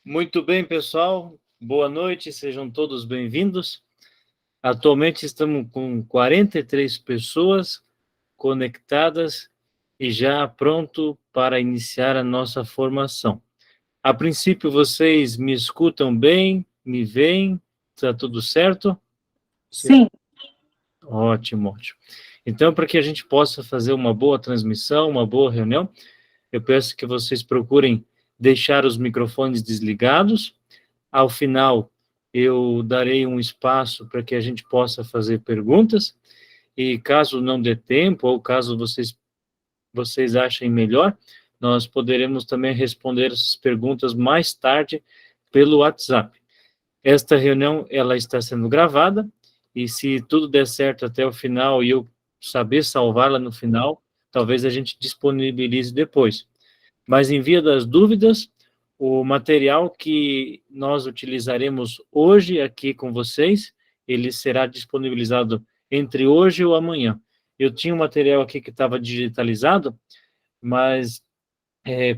Muito bem, pessoal. Boa noite, sejam todos bem-vindos. Atualmente estamos com 43 pessoas conectadas e já pronto para iniciar a nossa formação. A princípio, vocês me escutam bem, me veem, está tudo certo? Sim. Ótimo, ótimo. Então, para que a gente possa fazer uma boa transmissão, uma boa reunião, eu peço que vocês procurem deixar os microfones desligados. Ao final, eu darei um espaço para que a gente possa fazer perguntas, e caso não dê tempo, ou caso vocês achem melhor, nós poderemos também responder essas perguntas mais tarde pelo WhatsApp. Esta reunião, ela está sendo gravada, e se tudo der certo até o final, e eu saber salvá-la no final, talvez a gente disponibilize depois. Mas em via das dúvidas, o material que nós utilizaremos hoje aqui com vocês, ele será disponibilizado entre hoje ou amanhã. Eu tinha um material aqui que estava digitalizado, mas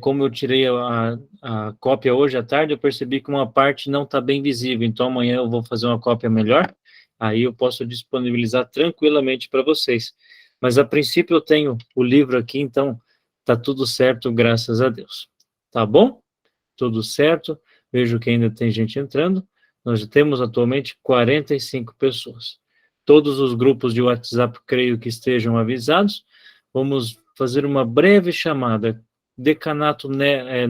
como eu tirei a cópia hoje à tarde, eu percebi que uma parte não está bem visível, então amanhã eu vou fazer uma cópia melhor, aí eu posso disponibilizar tranquilamente para vocês. Mas a princípio eu tenho o livro aqui, então está tudo certo, graças a Deus. Tá bom? Tudo certo. Vejo que ainda tem gente entrando. Nós já temos atualmente 45 pessoas. Todos os grupos de WhatsApp creio que estejam avisados. Vamos fazer uma breve chamada. Decanato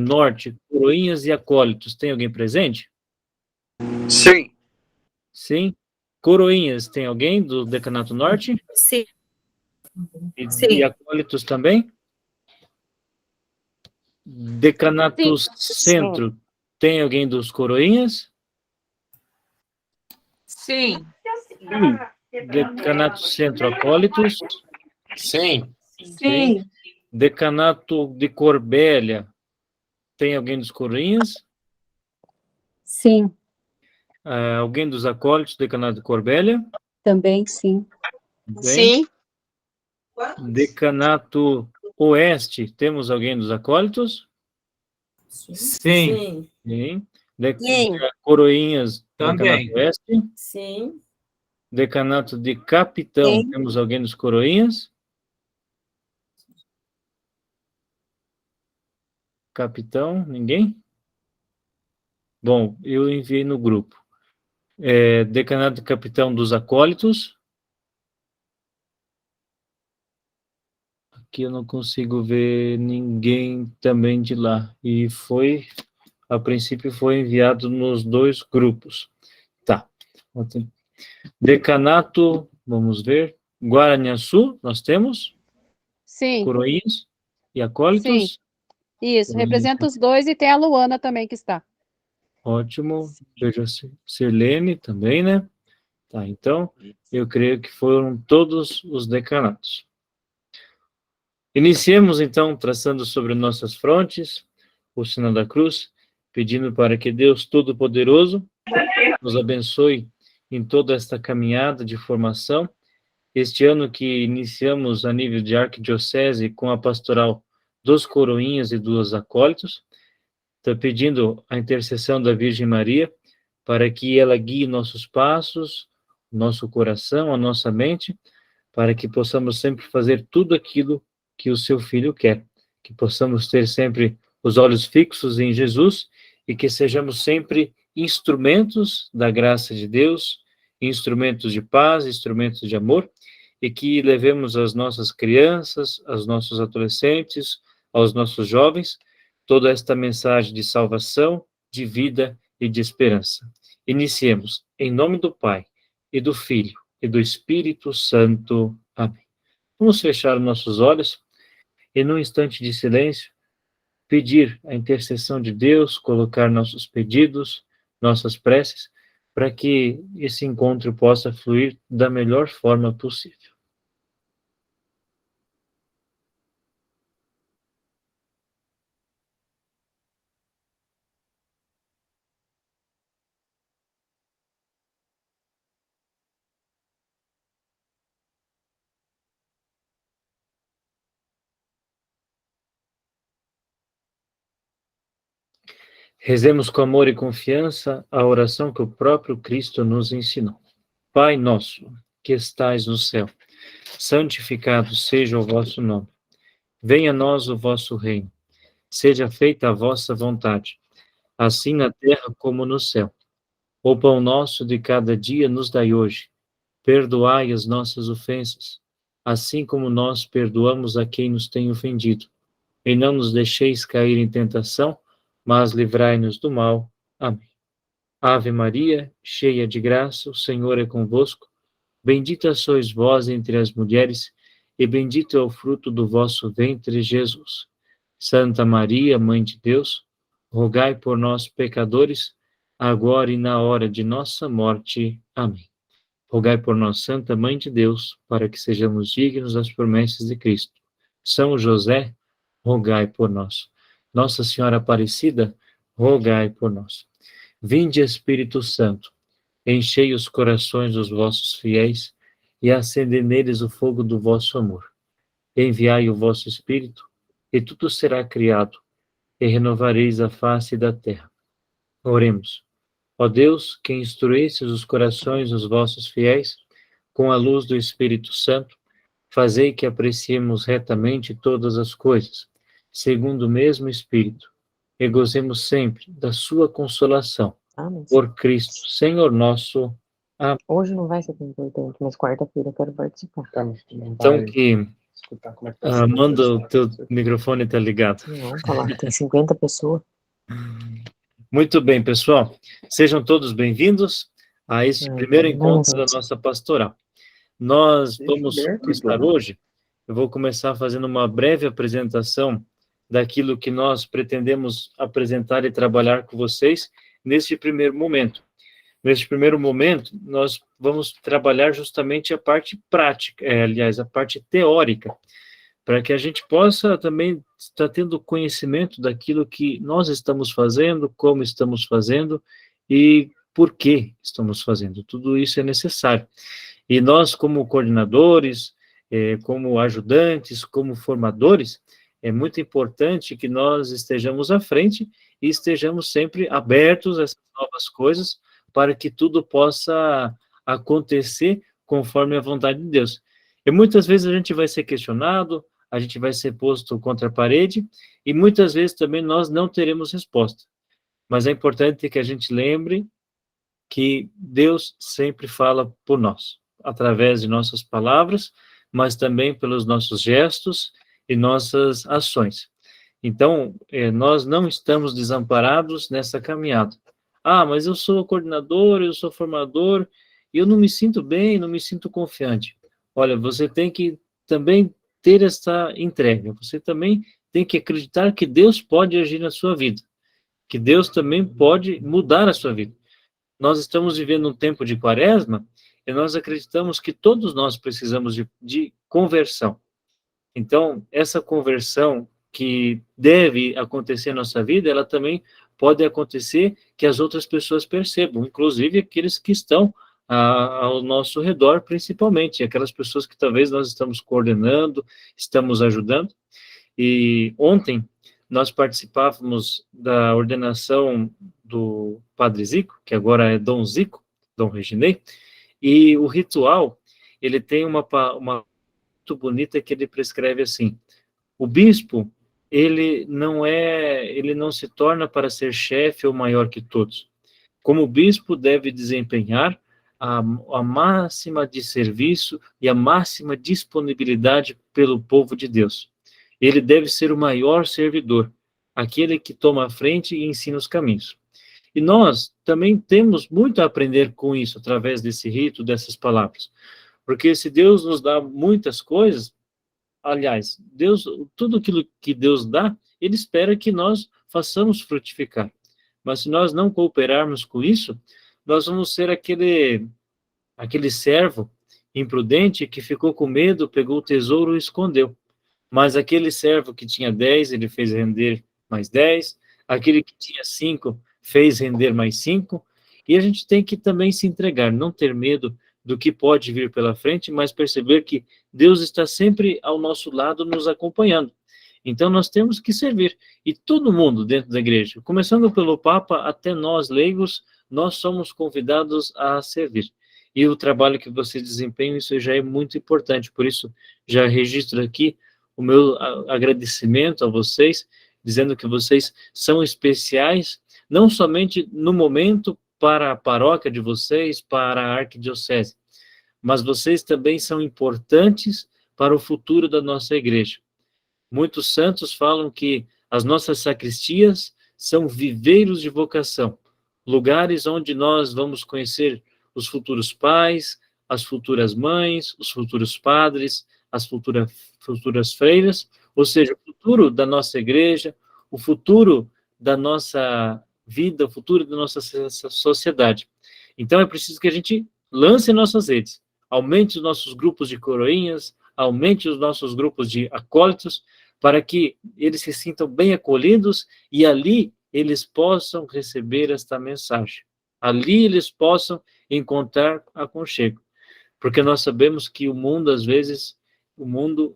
Norte, Coroinhas e Acólitos. Tem alguém presente? Sim. Sim. Coroinhas, tem alguém do Decanato Norte? Sim. E Acólitos também? Decanato Centro, tem alguém dos Coroinhas? Sim. Decanato Centro, Acólitos? Sim. Sim. Decanato de Corbélia, tem alguém dos Coroinhas? Sim. Alguém dos Acólitos, Decanato de Corbélia? Também sim. Bem. Sim. Decanato Oeste, temos alguém dos Acólitos? Sim. Sim. Sim. Coroinhas, Também. Decanato Oeste? Sim. Decanato de Capitão, Sim. temos alguém dos Coroinhas? Capitão, ninguém? Bom, eu enviei no grupo. Decanato de Capitão dos Acólitos. Aqui eu não consigo ver ninguém também de lá. E a princípio foi enviado nos dois grupos. Tá. Decanato, vamos ver. Guaraniaçu, nós temos? Sim, Coroinhas e sim, Acólitos? isso. Coroinhas. Representa os dois e tem a Luana também que está. Ótimo. Veja Sirlene também, né? Tá, então, eu creio que foram todos os decanatos. Iniciemos, então, traçando sobre nossas frontes o sinal da cruz, pedindo para que Deus Todo-Poderoso nos abençoe em toda esta caminhada de formação. Este ano que iniciamos a nível de arquidiocese com a pastoral dos Coroinhas e dos Acólitos, estou pedindo a intercessão da Virgem Maria para que ela guie nossos passos, nosso coração, a nossa mente, para que possamos sempre fazer tudo aquilo que o seu Filho quer, que possamos ter sempre os olhos fixos em Jesus e que sejamos sempre instrumentos da graça de Deus, instrumentos de paz, instrumentos de amor, e que levemos às nossas crianças, aos nossos adolescentes, aos nossos jovens, toda esta mensagem de salvação, de vida e de esperança. Iniciemos em nome do Pai e do Filho e do Espírito Santo. Amém. Vamos fechar nossos olhos e, num instante de silêncio, pedir a intercessão de Deus, colocar nossos pedidos, nossas preces, para que esse encontro possa fluir da melhor forma possível. Rezemos com amor e confiança a oração que o próprio Cristo nos ensinou. Pai nosso, que estais no céu, santificado seja o vosso nome. Venha a nós o vosso reino. Seja feita a vossa vontade, assim na terra como no céu. O pão nosso de cada dia nos dai hoje. Perdoai as nossas ofensas, assim como nós perdoamos a quem nos tem ofendido. E não nos deixeis cair em tentação, mas livrai-nos do mal. Amém. Ave Maria, cheia de graça, o Senhor é convosco. Bendita sois vós entre as mulheres, e bendito é o fruto do vosso ventre, Jesus. Santa Maria, Mãe de Deus, rogai por nós, pecadores, agora e na hora de nossa morte. Amém. Rogai por nós, Santa Mãe de Deus, para que sejamos dignos das promessas de Cristo. São José, rogai por nós. Nossa Senhora Aparecida, rogai por nós. Vinde, Espírito Santo, enchei os corações dos vossos fiéis e acendei neles o fogo do vosso amor. Enviai o vosso Espírito, e tudo será criado, e renovareis a face da terra. Oremos. Ó Deus, que instruístes os corações dos vossos fiéis, com a luz do Espírito Santo, fazei que apreciemos retamente todas as coisas, segundo o mesmo Espírito, e gozemos sempre da sua consolação. Amém. Por Cristo, Senhor nosso. Amém. Hoje não vai ser tão importante, mas quarta-feira eu quero participar. Então que manda o teu microfone está ligado. Não, tá lá, tem 50 pessoas. Muito bem, pessoal. Sejam todos bem-vindos a este primeiro encontro da nossa pastoral. Nós vamos começar hoje, eu vou começar fazendo uma breve apresentação daquilo que nós pretendemos apresentar e trabalhar com vocês neste primeiro momento. Neste primeiro momento, nós vamos trabalhar justamente a parte prática, aliás, a parte teórica, para que a gente possa também estar tendo conhecimento daquilo que nós estamos fazendo, como estamos fazendo e por que estamos fazendo. Tudo isso é necessário. E nós, como coordenadores, como ajudantes, como formadores, é muito importante que nós estejamos à frente e estejamos sempre abertos a essas novas coisas para que tudo possa acontecer conforme a vontade de Deus. E muitas vezes a gente vai ser questionado, a gente vai ser posto contra a parede, e muitas vezes também nós não teremos resposta. Mas é importante que a gente lembre que Deus sempre fala por nós, através de nossas palavras, mas também pelos nossos gestos e nossas ações. Então, nós não estamos desamparados nessa caminhada. Ah, mas eu sou coordenador, eu sou formador, e eu não me sinto bem, não me sinto confiante. Olha, você tem que também ter essa entrega, você também tem que acreditar que Deus pode agir na sua vida, que Deus também pode mudar a sua vida. Nós estamos vivendo um tempo de quaresma, e nós acreditamos que todos nós precisamos de conversão. Então, essa conversão que deve acontecer na nossa vida, ela também pode acontecer que as outras pessoas percebam, inclusive aqueles que estão ao nosso redor, principalmente, aquelas pessoas que talvez nós estamos coordenando, estamos ajudando. E ontem nós participávamos da ordenação do Padre Zico, que agora é Dom Zico, Dom Reginei, e o ritual, ele tem uma muito bonita que ele prescreve assim: o bispo, ele não se torna para ser chefe ou maior que todos. Como bispo deve desempenhar a máxima de serviço e a máxima disponibilidade pelo povo de Deus. Ele deve ser o maior servidor, aquele que toma a frente e ensina os caminhos. E nós também temos muito a aprender com isso, através desse rito, dessas palavras. Porque se Deus nos dá muitas coisas, aliás, tudo aquilo que Deus dá, Ele espera que nós façamos frutificar. Mas se nós não cooperarmos com isso, nós vamos ser aquele servo imprudente que ficou com medo, pegou o tesouro e escondeu. Mas aquele servo que tinha 10, ele fez render mais 10, aquele que tinha 5, fez render mais 5, e a gente tem que também se entregar, não ter medo do que pode vir pela frente, mas perceber que Deus está sempre ao nosso lado, nos acompanhando. Então, nós temos que servir. E todo mundo dentro da igreja, começando pelo Papa até nós, leigos, nós somos convidados a servir. E o trabalho que vocês desempenham, isso já é muito importante. Por isso, já registro aqui o meu agradecimento a vocês, dizendo que vocês são especiais, não somente no momento para a paróquia de vocês, para a arquidiocese, mas vocês também são importantes para o futuro da nossa igreja. Muitos santos falam que as nossas sacristias são viveiros de vocação, lugares onde nós vamos conhecer os futuros pais, as futuras mães, os futuros padres, as futuras freiras, ou seja, o futuro da nossa igreja, o futuro da nossa vida, o futuro da nossa sociedade. Então é preciso que a gente lance nossas redes, aumente os nossos grupos de coroinhas, aumente os nossos grupos de acólitos, para que eles se sintam bem acolhidos e ali eles possam receber esta mensagem. Ali eles possam encontrar aconchego. Porque nós sabemos que o mundo, às vezes,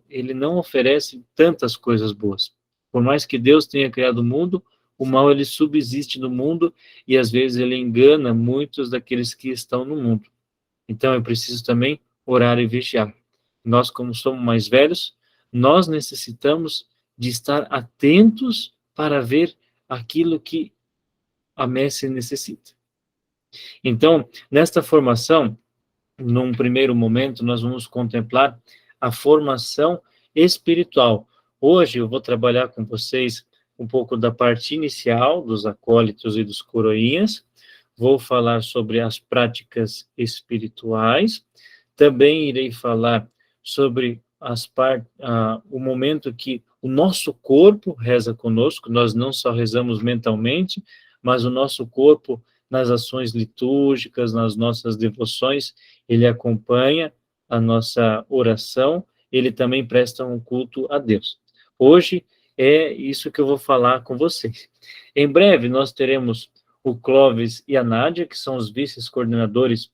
ele não oferece tantas coisas boas. Por mais que Deus tenha criado o mundo, o mal ele subsiste no mundo e às vezes ele engana muitos daqueles que estão no mundo. Então é preciso também orar e vigiar. Nós, como somos mais velhos, nós necessitamos de estar atentos para ver aquilo que a messe necessita. Então, nesta formação, num primeiro momento, nós vamos contemplar a formação espiritual. Hoje eu vou trabalhar com vocês um pouco da parte inicial dos acólitos e dos coroinhas, vou falar sobre as práticas espirituais, também irei falar sobre o momento que o nosso corpo reza conosco, nós não só rezamos mentalmente, mas o nosso corpo, nas ações litúrgicas, nas nossas devoções, ele acompanha a nossa oração, ele também presta um culto a Deus. Hoje é isso que eu vou falar com vocês. Em breve nós teremos o Clóvis e a Nádia, que são os vice-coordenadores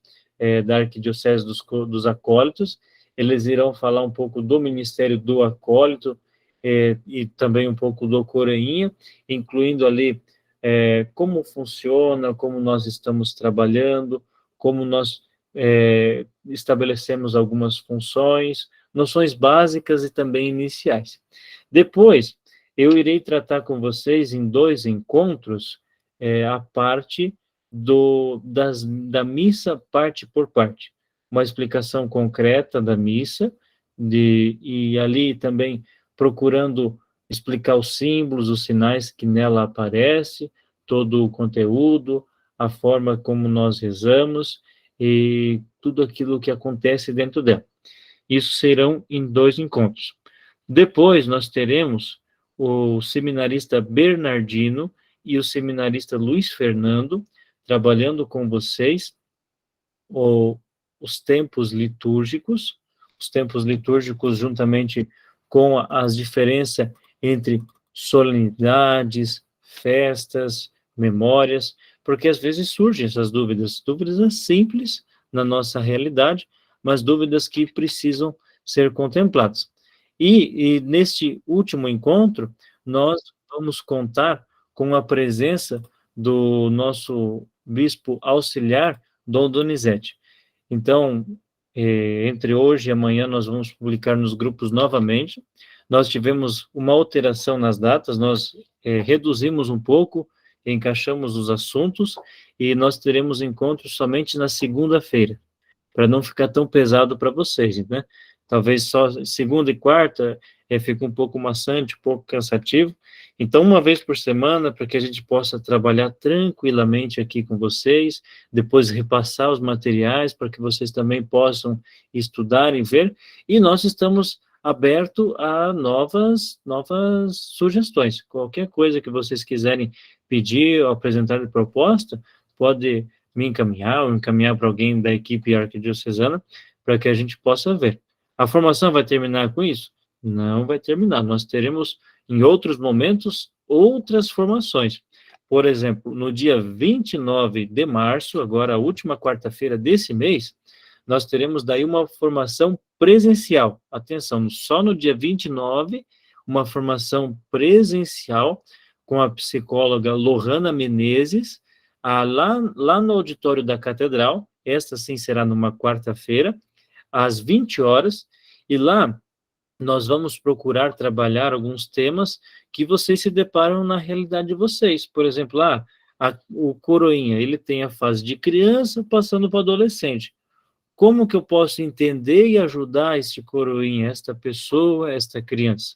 da Arquidiocese dos Acólitos. Eles irão falar um pouco do Ministério do Acólito e também um pouco do Coroinha, incluindo ali como funciona, como nós estamos trabalhando, como nós estabelecemos algumas funções, noções básicas e também iniciais. Depois, eu irei tratar com vocês em 2 encontros a parte da missa parte por parte, uma explicação concreta da missa, e ali também procurando explicar os símbolos, os sinais que nela aparecem, todo o conteúdo, a forma como nós rezamos e tudo aquilo que acontece dentro dela. Isso serão em 2 encontros. Depois nós teremos o seminarista Bernardino e o seminarista Luiz Fernando trabalhando com vocês os tempos litúrgicos juntamente com as diferenças entre solenidades, festas, memórias, porque às vezes surgem essas dúvidas simples na nossa realidade, mas dúvidas que precisam ser contempladas. E neste último encontro, nós vamos contar com a presença do nosso bispo auxiliar, Dom Donizete. Então, entre hoje e amanhã, nós vamos publicar nos grupos novamente. Nós tivemos uma alteração nas datas, nós reduzimos um pouco, encaixamos os assuntos, e nós teremos encontros somente na segunda-feira, para não ficar tão pesado para vocês, né? Talvez só segunda e quarta fique um pouco maçante, um pouco cansativo. Então, uma vez por semana, para que a gente possa trabalhar tranquilamente aqui com vocês, depois repassar os materiais, para que vocês também possam estudar e ver. E nós estamos abertos a novas sugestões. Qualquer coisa que vocês quiserem pedir ou apresentar de proposta, pode me encaminhar ou encaminhar para alguém da equipe arquidiocesana, para que a gente possa ver. A formação vai terminar com isso? Não vai terminar. Nós teremos, em outros momentos, outras formações. Por exemplo, no dia 29 de março, agora a última quarta-feira desse mês, nós teremos daí uma formação presencial. Atenção, só no dia 29, uma formação presencial com a psicóloga Lohana Menezes, lá no auditório da Catedral. Esta sim será numa quarta-feira, às 20 horas, e lá nós vamos procurar trabalhar alguns temas que vocês se deparam na realidade de vocês. Por exemplo, o coroinha, ele tem a fase de criança passando para adolescente. Como que eu posso entender e ajudar este coroinha, esta pessoa, esta criança?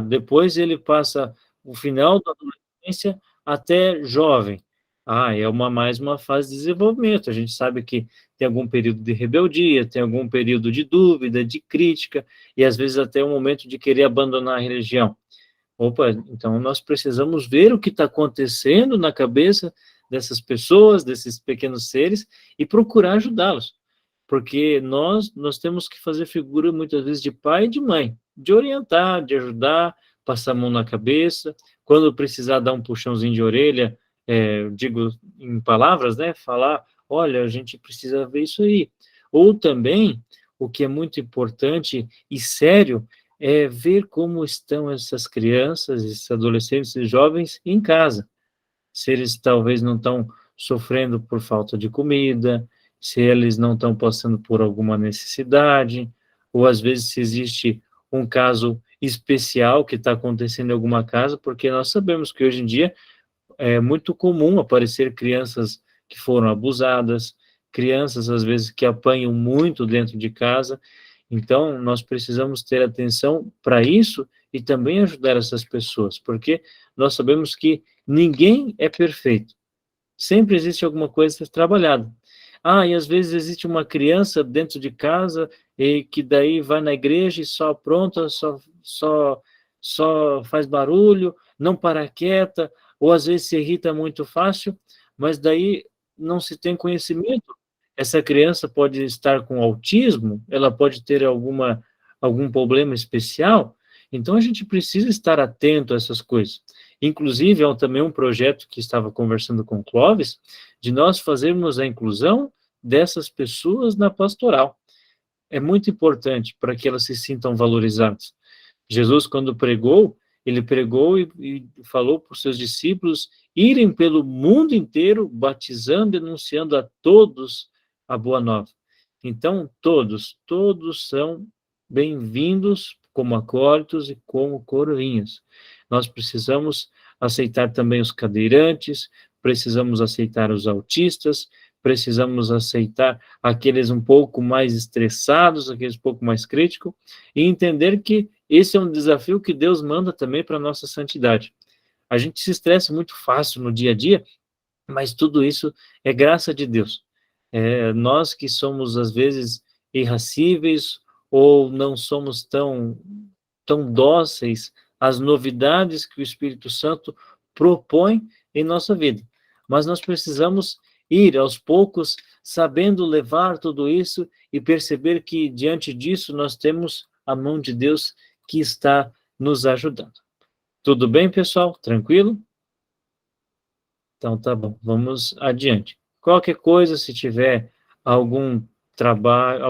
Depois ele passa o final da adolescência até jovem. É mais uma fase de desenvolvimento. A gente sabe que tem algum período de rebeldia, tem algum período de dúvida, de crítica, e às vezes até um momento de querer abandonar a religião. Então nós precisamos ver o que está acontecendo na cabeça dessas pessoas, desses pequenos seres, e procurar ajudá-los. Porque nós temos que fazer figura, muitas vezes, de pai e de mãe, de orientar, de ajudar, passar a mão na cabeça, quando precisar dar um puxãozinho de orelha, digo em palavras, né, falar, olha, a gente precisa ver isso aí. Ou também, o que é muito importante e sério, é ver como estão essas crianças, esses adolescentes e jovens em casa. Se eles talvez não estão sofrendo por falta de comida, se eles não estão passando por alguma necessidade, ou às vezes se existe um caso especial que está acontecendo em alguma casa, porque nós sabemos que hoje em dia é muito comum aparecer crianças que foram abusadas, crianças às vezes que apanham muito dentro de casa. Então nós precisamos ter atenção para isso e também ajudar essas pessoas, porque nós sabemos que ninguém é perfeito, sempre existe alguma coisa a ser trabalhada. E às vezes existe uma criança dentro de casa e que daí vai na igreja e só apronta, só faz barulho, não para quieta, ou às vezes se irrita muito fácil, mas daí não se tem conhecimento. Essa criança pode estar com autismo, ela pode ter algum problema especial, então a gente precisa estar atento a essas coisas. Inclusive, também um projeto que estava conversando com o Clóvis, de nós fazermos a inclusão dessas pessoas na pastoral. É muito importante para que elas se sintam valorizadas. Jesus, quando pregou, ele pregou e falou para os seus discípulos irem pelo mundo inteiro, batizando e anunciando a todos a boa nova. Então, todos são bem-vindos como acólitos e como coroinhas. Nós precisamos aceitar também os cadeirantes, precisamos aceitar os autistas, precisamos aceitar aqueles um pouco mais estressados, aqueles um pouco mais críticos, e entender que esse é um desafio que Deus manda também para a nossa santidade. A gente se estressa muito fácil no dia a dia, mas tudo isso é graça de Deus. Nós que somos, às vezes, irracíveis, ou não somos tão dóceis às novidades que o Espírito Santo propõe em nossa vida. Mas nós precisamos ir, aos poucos, sabendo levar tudo isso e perceber que, diante disso, nós temos a mão de Deus que está nos ajudando. Tudo bem, pessoal? Tranquilo? Então, tá bom. Vamos adiante. Qualquer coisa, se tiver algum trabalho,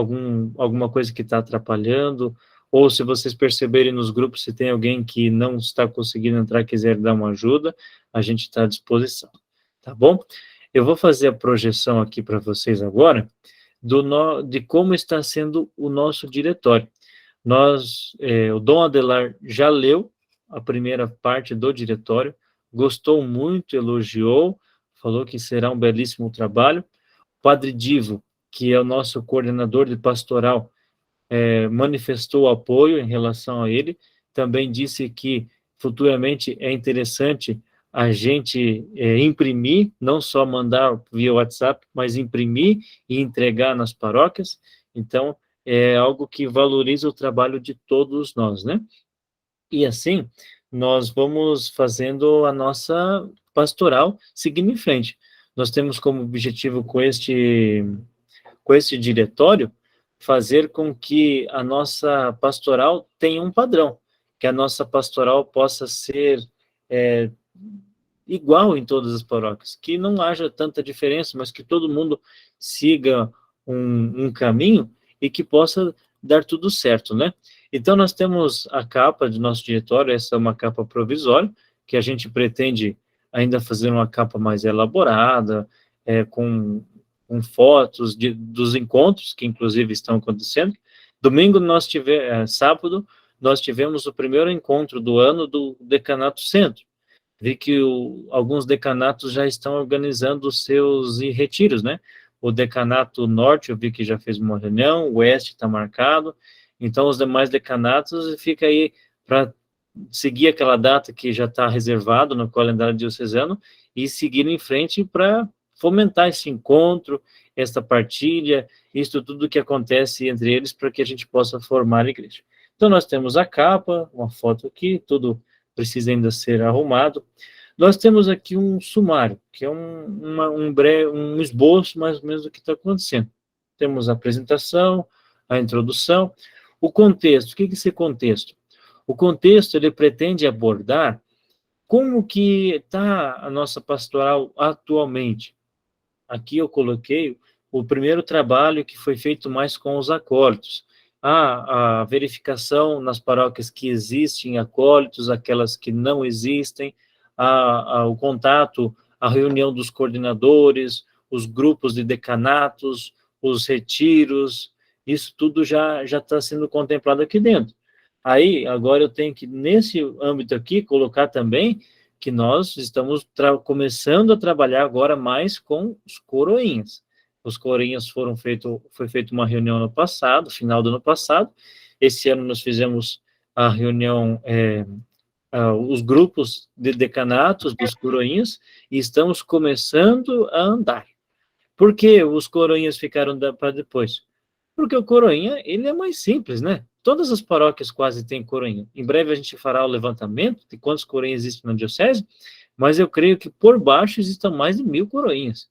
alguma coisa que está atrapalhando, ou se vocês perceberem nos grupos, se tem alguém que não está conseguindo entrar, quiser dar uma ajuda, a gente está à disposição, tá bom? Eu vou fazer a projeção aqui para vocês agora, de como está sendo o nosso diretório. O Dom Adelar já leu a primeira parte do diretório, gostou muito, elogiou, falou que será um belíssimo trabalho. O Padre Divo, que é o nosso coordenador de pastoral, manifestou apoio em relação a ele, também disse que futuramente é interessante a gente imprimir, não só mandar via WhatsApp, mas imprimir e entregar nas paróquias. Então, é algo que valoriza o trabalho de todos nós, né? E assim, nós vamos fazendo a nossa pastoral seguindo em frente. Nós temos como objetivo com este diretório, fazer com que a nossa pastoral tenha um padrão, que a nossa pastoral possa ser igual em todas as paróquias, que não haja tanta diferença, mas que todo mundo siga um caminho e que possa dar tudo certo, né? Então, nós temos a capa do nosso diretório, essa é uma capa provisória, que a gente pretende ainda fazer uma capa mais elaborada, com fotos dos encontros, que inclusive estão acontecendo. Domingo, sábado, nós tivemos o primeiro encontro do ano do Decanato Centro. Vi que alguns decanatos já estão organizando os seus retiros, né? O Decanato Norte, eu vi que já fez uma reunião, o Oeste está marcado, então os demais decanatos fica aí para seguir aquela data que já está reservado no calendário diocesano e seguir em frente para fomentar esse encontro, esta partilha, isso tudo que acontece entre eles para que a gente possa formar a igreja. Então, nós temos a capa, uma foto aqui, tudo precisa ainda ser arrumado. Nós temos aqui um sumário, que é um esboço mais ou menos do que está acontecendo. Temos a apresentação, a introdução, o contexto. O que é esse contexto? O contexto, ele pretende abordar como que está a nossa pastoral atualmente. Aqui eu coloquei o primeiro trabalho que foi feito mais com os acólitos. A verificação nas paróquias que existem acólitos, aquelas que não existem, o contato, a reunião dos coordenadores, os grupos de decanatos, os retiros, isso tudo já está sendo contemplado aqui dentro. Aí, agora eu tenho que, nesse âmbito aqui, colocar também que nós estamos começando a trabalhar agora mais com os coroinhas. Os coroinhas foi feita uma reunião no passado, final do ano passado. Esse ano nós fizemos a reunião, os grupos de decanatos dos coroinhas, e estamos começando a andar. Por que os coroinhas ficaram para depois? Porque o coroinha, ele é mais simples, né? Todas as paróquias quase têm coroinha. Em breve a gente fará o levantamento de quantos coroinhas existem na diocese, mas eu creio que por baixo existam mais de 1000 coroinhas.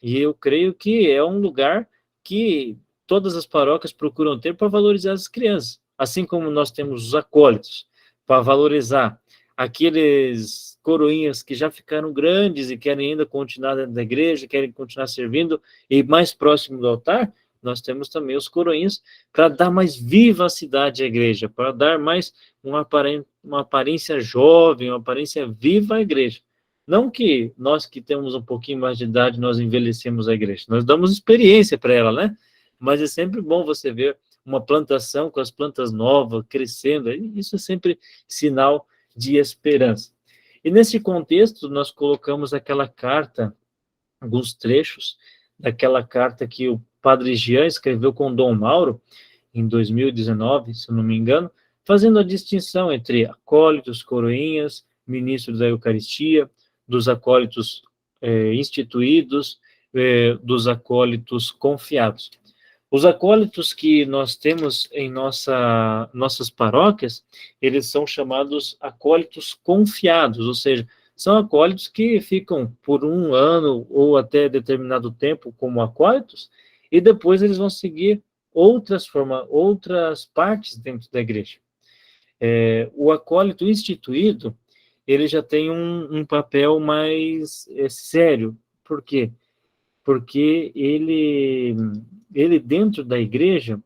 E eu creio que é um lugar que todas as paróquias procuram ter para valorizar as crianças. Assim como nós temos os acólitos, para valorizar aqueles coroinhas que já ficaram grandes e querem ainda continuar dentro da igreja, querem continuar servindo e mais próximo do altar, nós temos também os coroinhas para dar mais vivacidade à igreja, para dar mais uma aparência jovem, uma aparência viva à igreja. Não que nós que temos um pouquinho mais de idade, nós envelhecemos a igreja, nós damos experiência para ela, né? Mas é sempre bom você ver uma plantação com as plantas novas, crescendo, isso é sempre sinal de esperança. E nesse contexto, nós colocamos aquela carta, alguns trechos daquela carta que o Padre Jean escreveu com Dom Mauro, em 2019, se eu não me engano, fazendo a distinção entre acólitos, coroinhas, ministros da Eucaristia, dos acólitos instituídos, dos acólitos confiados. Os acólitos que nós temos em nossas paróquias, eles são chamados acólitos confiados, ou seja, são acólitos que ficam por um ano ou até determinado tempo como acólitos, e depois eles vão seguir outras partes dentro da igreja. O acólito instituído, ele já tem um papel mais sério. Por quê? Porque ele dentro da igreja,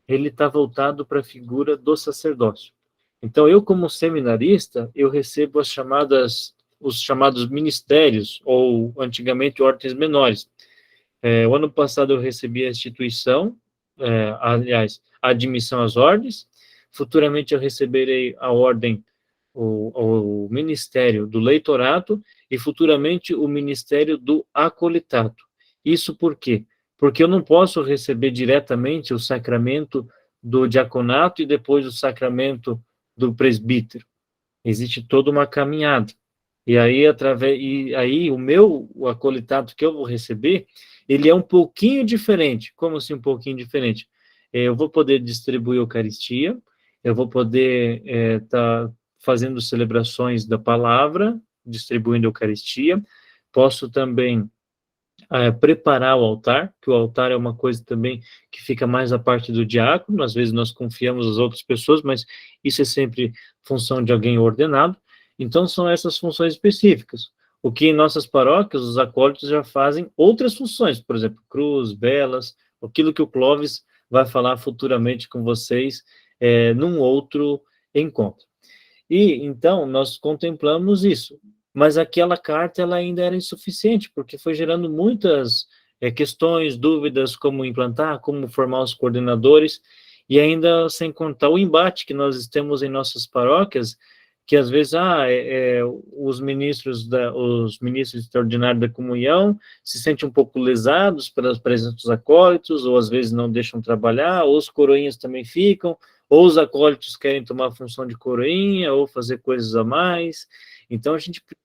ele está voltado para a figura do sacerdócio. Então, eu como seminarista, eu recebo os chamados ministérios, ou antigamente ordens menores. O ano passado eu recebi a instituição, aliás, a admissão às ordens, futuramente eu receberei a ordem, o ministério do leitorato, e futuramente o ministério do acolitato. Isso por quê? Porque eu não posso receber diretamente o sacramento do diaconato e depois o sacramento do presbítero. Existe toda uma caminhada. E aí o acolitato que eu vou receber, ele é um pouquinho diferente. Como assim um pouquinho diferente? Eu vou poder distribuir a Eucaristia, eu vou poder estar fazendo celebrações da palavra, distribuindo a Eucaristia, posso também preparar o altar, que o altar é uma coisa também que fica mais a parte do diácono, às vezes nós confiamos as outras pessoas, mas isso é sempre função de alguém ordenado. Então, são essas funções específicas. O que em nossas paróquias, os acólitos já fazem outras funções, por exemplo, cruz, velas, aquilo que o Clóvis vai falar futuramente com vocês num outro encontro. E, então, nós contemplamos isso. Mas aquela carta, ela ainda era insuficiente, porque foi gerando muitas questões, dúvidas, como implantar, como formar os coordenadores, e ainda sem contar o embate que nós temos em nossas paróquias, que às vezes, os ministros extraordinários da comunhão se sentem um pouco lesados pelas presença dos acólitos, ou às vezes não deixam trabalhar, ou os coroinhas também ficam, ou os acólitos querem tomar a função de coroinha, ou fazer coisas a mais. Então, a gente precisa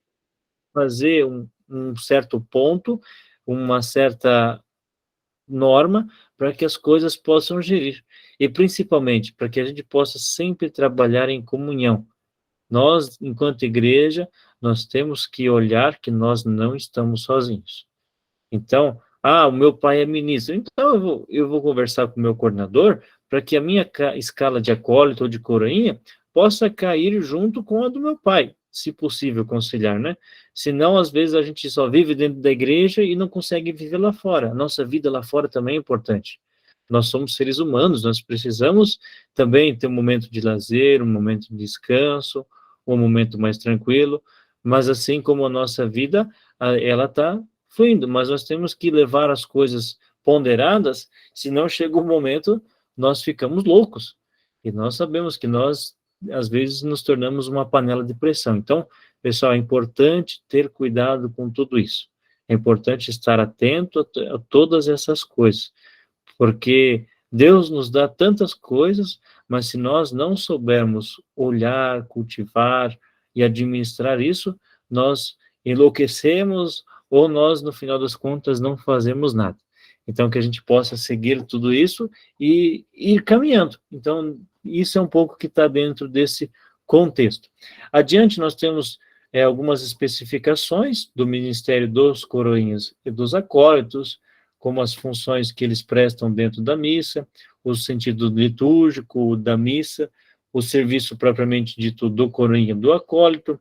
fazer um certo ponto, uma certa norma, para que as coisas possam gerir. E, principalmente, para que a gente possa sempre trabalhar em comunhão. Nós, enquanto igreja, nós temos que olhar que nós não estamos sozinhos. Então, o meu pai é ministro, então eu vou conversar com o meu coordenador para que a minha escala de acólito ou de coroinha possa cair junto com a do meu pai, se possível conciliar, né? Senão, às vezes, a gente só vive dentro da igreja e não consegue viver lá fora. A nossa vida lá fora também é importante. Nós somos seres humanos, nós precisamos também ter um momento de lazer, um momento de descanso, um momento mais tranquilo, mas assim como a nossa vida, ela está fluindo, mas nós temos que levar as coisas ponderadas, senão chega um momento, nós ficamos loucos, e nós sabemos que nós, às vezes, nos tornamos uma panela de pressão. Então, pessoal, é importante ter cuidado com tudo isso, é importante estar atento a todas essas coisas, porque Deus nos dá tantas coisas, mas se nós não soubermos olhar, cultivar e administrar isso, nós enlouquecemos ou nós, no final das contas, não fazemos nada. Então, que a gente possa seguir tudo isso e ir caminhando. Então, isso é um pouco que está dentro desse contexto. Adiante, nós temos algumas especificações do Ministério dos Coroinhas e dos Acólitos, como as funções que eles prestam dentro da missa, o sentido litúrgico da missa, o serviço propriamente dito do coroinha do acólito,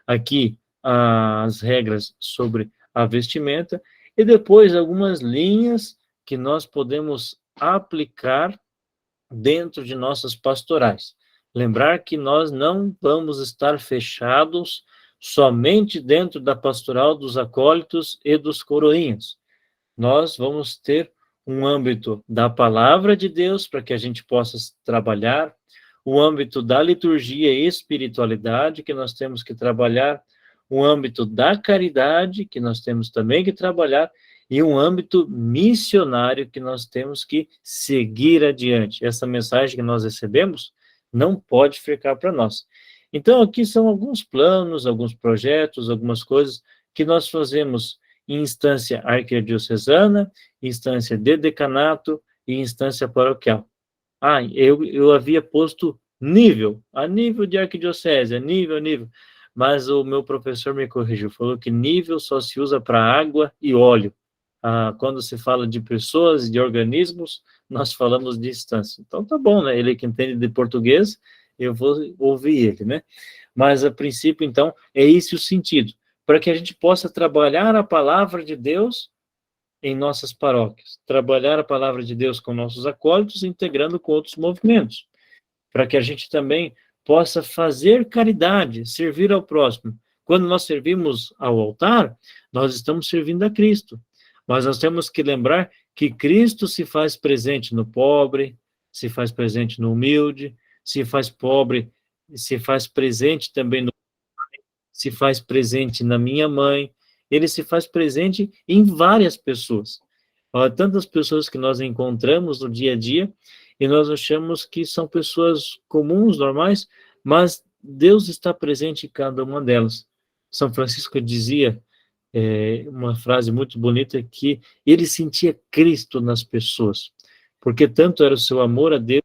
aqui as regras sobre a vestimenta, e depois algumas linhas que nós podemos aplicar dentro de nossas pastorais. Lembrar que nós não vamos estar fechados somente dentro da pastoral dos acólitos e dos coroinhas. Nós vamos ter um âmbito da palavra de Deus para que a gente possa trabalhar, o âmbito da liturgia e espiritualidade que nós temos que trabalhar, o âmbito da caridade que nós temos também que trabalhar e um âmbito missionário que nós temos que seguir adiante. Essa mensagem que nós recebemos não pode ficar para nós. Então, aqui são alguns planos, alguns projetos, algumas coisas que nós fazemos em instância arquidiocesana, instância de decanato e instância paroquial. Eu havia posto nível, a nível de arquidiocese, nível, mas o meu professor me corrigiu, falou que nível só se usa para água e óleo. Quando se fala de pessoas e de organismos, nós falamos de instância. Então tá bom, né? Ele que entende de português, eu vou ouvir ele, né? Mas a princípio, então, é esse o sentido, para que a gente possa trabalhar a palavra de Deus em nossas paróquias, trabalhar a palavra de Deus com nossos acólitos, integrando com outros movimentos, para que a gente também possa fazer caridade, servir ao próximo. Quando nós servimos ao altar, nós estamos servindo a Cristo, mas nós temos que lembrar que Cristo se faz presente no pobre, se faz presente no humilde, se faz pobre, se faz presente também no se faz presente na minha mãe, ele se faz presente em várias pessoas. Tantas pessoas que nós encontramos no dia a dia, e nós achamos que são pessoas comuns, normais, mas Deus está presente em cada uma delas. São Francisco dizia, uma frase muito bonita, que ele sentia Cristo nas pessoas, porque tanto era o seu amor a Deus,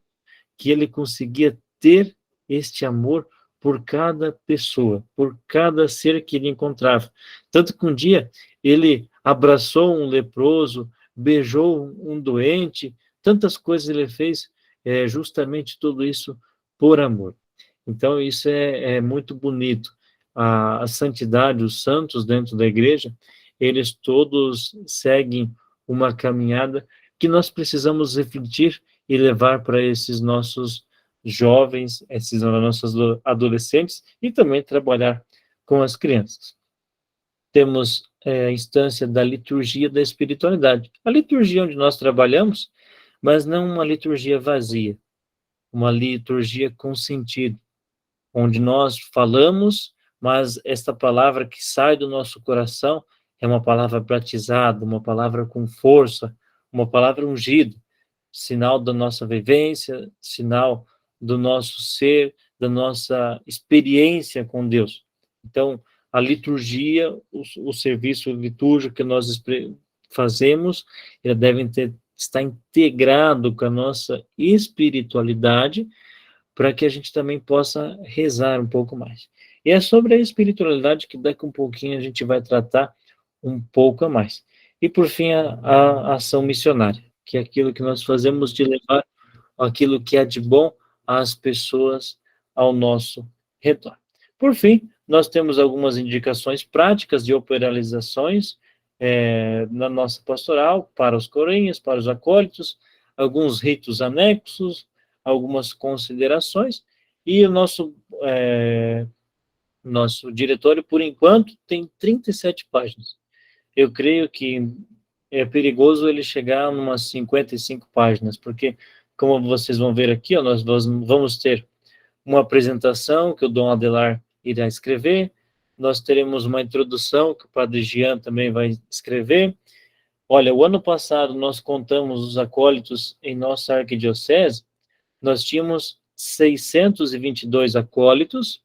que ele conseguia ter este amor por cada pessoa, por cada ser que ele encontrava. Tanto que um dia ele abraçou um leproso, beijou um doente, tantas coisas ele fez, justamente tudo isso por amor. Então, isso é muito bonito. A santidade, os santos dentro da igreja, eles todos seguem uma caminhada que nós precisamos refletir e levar para esses nossos jovens, esses nossos adolescentes, e também trabalhar com as crianças. Temos a instância da liturgia da espiritualidade. A liturgia onde nós trabalhamos, mas não uma liturgia vazia, uma liturgia com sentido, onde nós falamos, mas esta palavra que sai do nosso coração é uma palavra batizada, uma palavra com força, uma palavra ungida, sinal da nossa vivência, sinal do nosso ser, da nossa experiência com Deus. Então, a liturgia, o serviço litúrgico que nós fazemos, ele deve estar integrado com a nossa espiritualidade, para que a gente também possa rezar um pouco mais. E é sobre a espiritualidade que daqui um pouquinho a gente vai tratar um pouco a mais. E, por fim, a ação missionária, que é aquilo que nós fazemos de levar aquilo que é de bom às pessoas ao nosso redor. Por fim, nós temos algumas indicações práticas de operações na nossa pastoral, para os coroinhas, para os acólitos, alguns ritos anexos, algumas considerações, e o nosso diretório, por enquanto, tem 37 páginas. Eu creio que é perigoso ele chegar a umas 55 páginas, porque, como vocês vão ver aqui, nós vamos ter uma apresentação que o Dom Adelar irá escrever, nós teremos uma introdução que o Padre Jean também vai escrever. Olha, o ano passado nós contamos os acólitos em nossa arquidiocese, nós tínhamos 622 acólitos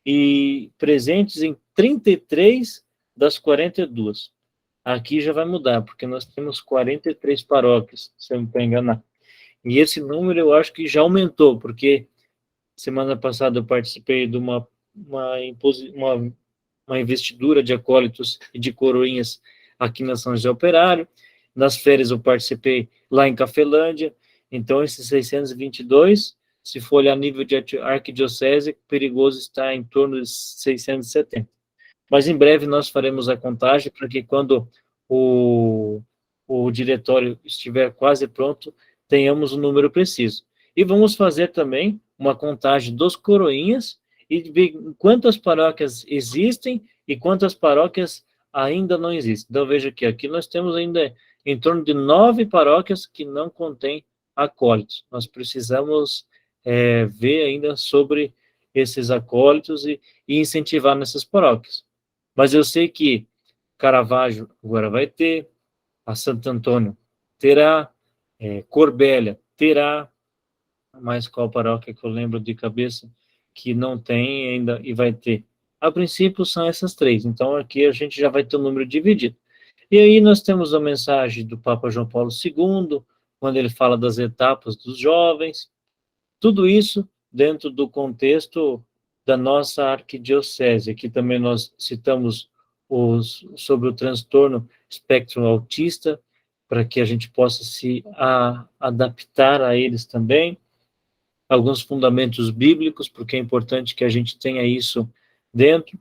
e presentes em 33 das 42. Aqui já vai mudar, porque nós temos 43 paróquias, se eu não estou enganado. E esse número eu acho que já aumentou, porque semana passada eu participei de uma investidura de acólitos e de coroinhas aqui na São José Operário. Nas férias eu participei lá em Cafelândia. Então, esses 622, se for olhar nível de arquidiocese, perigoso está em torno de 670. Mas em breve nós faremos a contagem, para que quando o diretório estiver quase pronto, tenhamos o número preciso. E vamos fazer também uma contagem dos coroinhas e ver quantas paróquias existem e quantas paróquias ainda não existem. Então, veja que aqui nós temos ainda em torno de 9 paróquias que não contêm acólitos. Nós precisamos ver ainda sobre esses acólitos e incentivar nessas paróquias. Mas eu sei que Caravaggio agora vai ter, a Santo Antônio terá, Corbélia terá, mas qual paróquia que eu lembro de cabeça que não tem ainda e vai ter? A princípio são essas 3, então aqui a gente já vai ter o número dividido. E aí nós temos a mensagem do Papa João Paulo II, quando ele fala das etapas dos jovens, tudo isso dentro do contexto da nossa arquidiocese. Aqui também nós citamos sobre o transtorno espectro autista, para que a gente possa se adaptar a eles também. Alguns fundamentos bíblicos, porque é importante que a gente tenha isso dentro.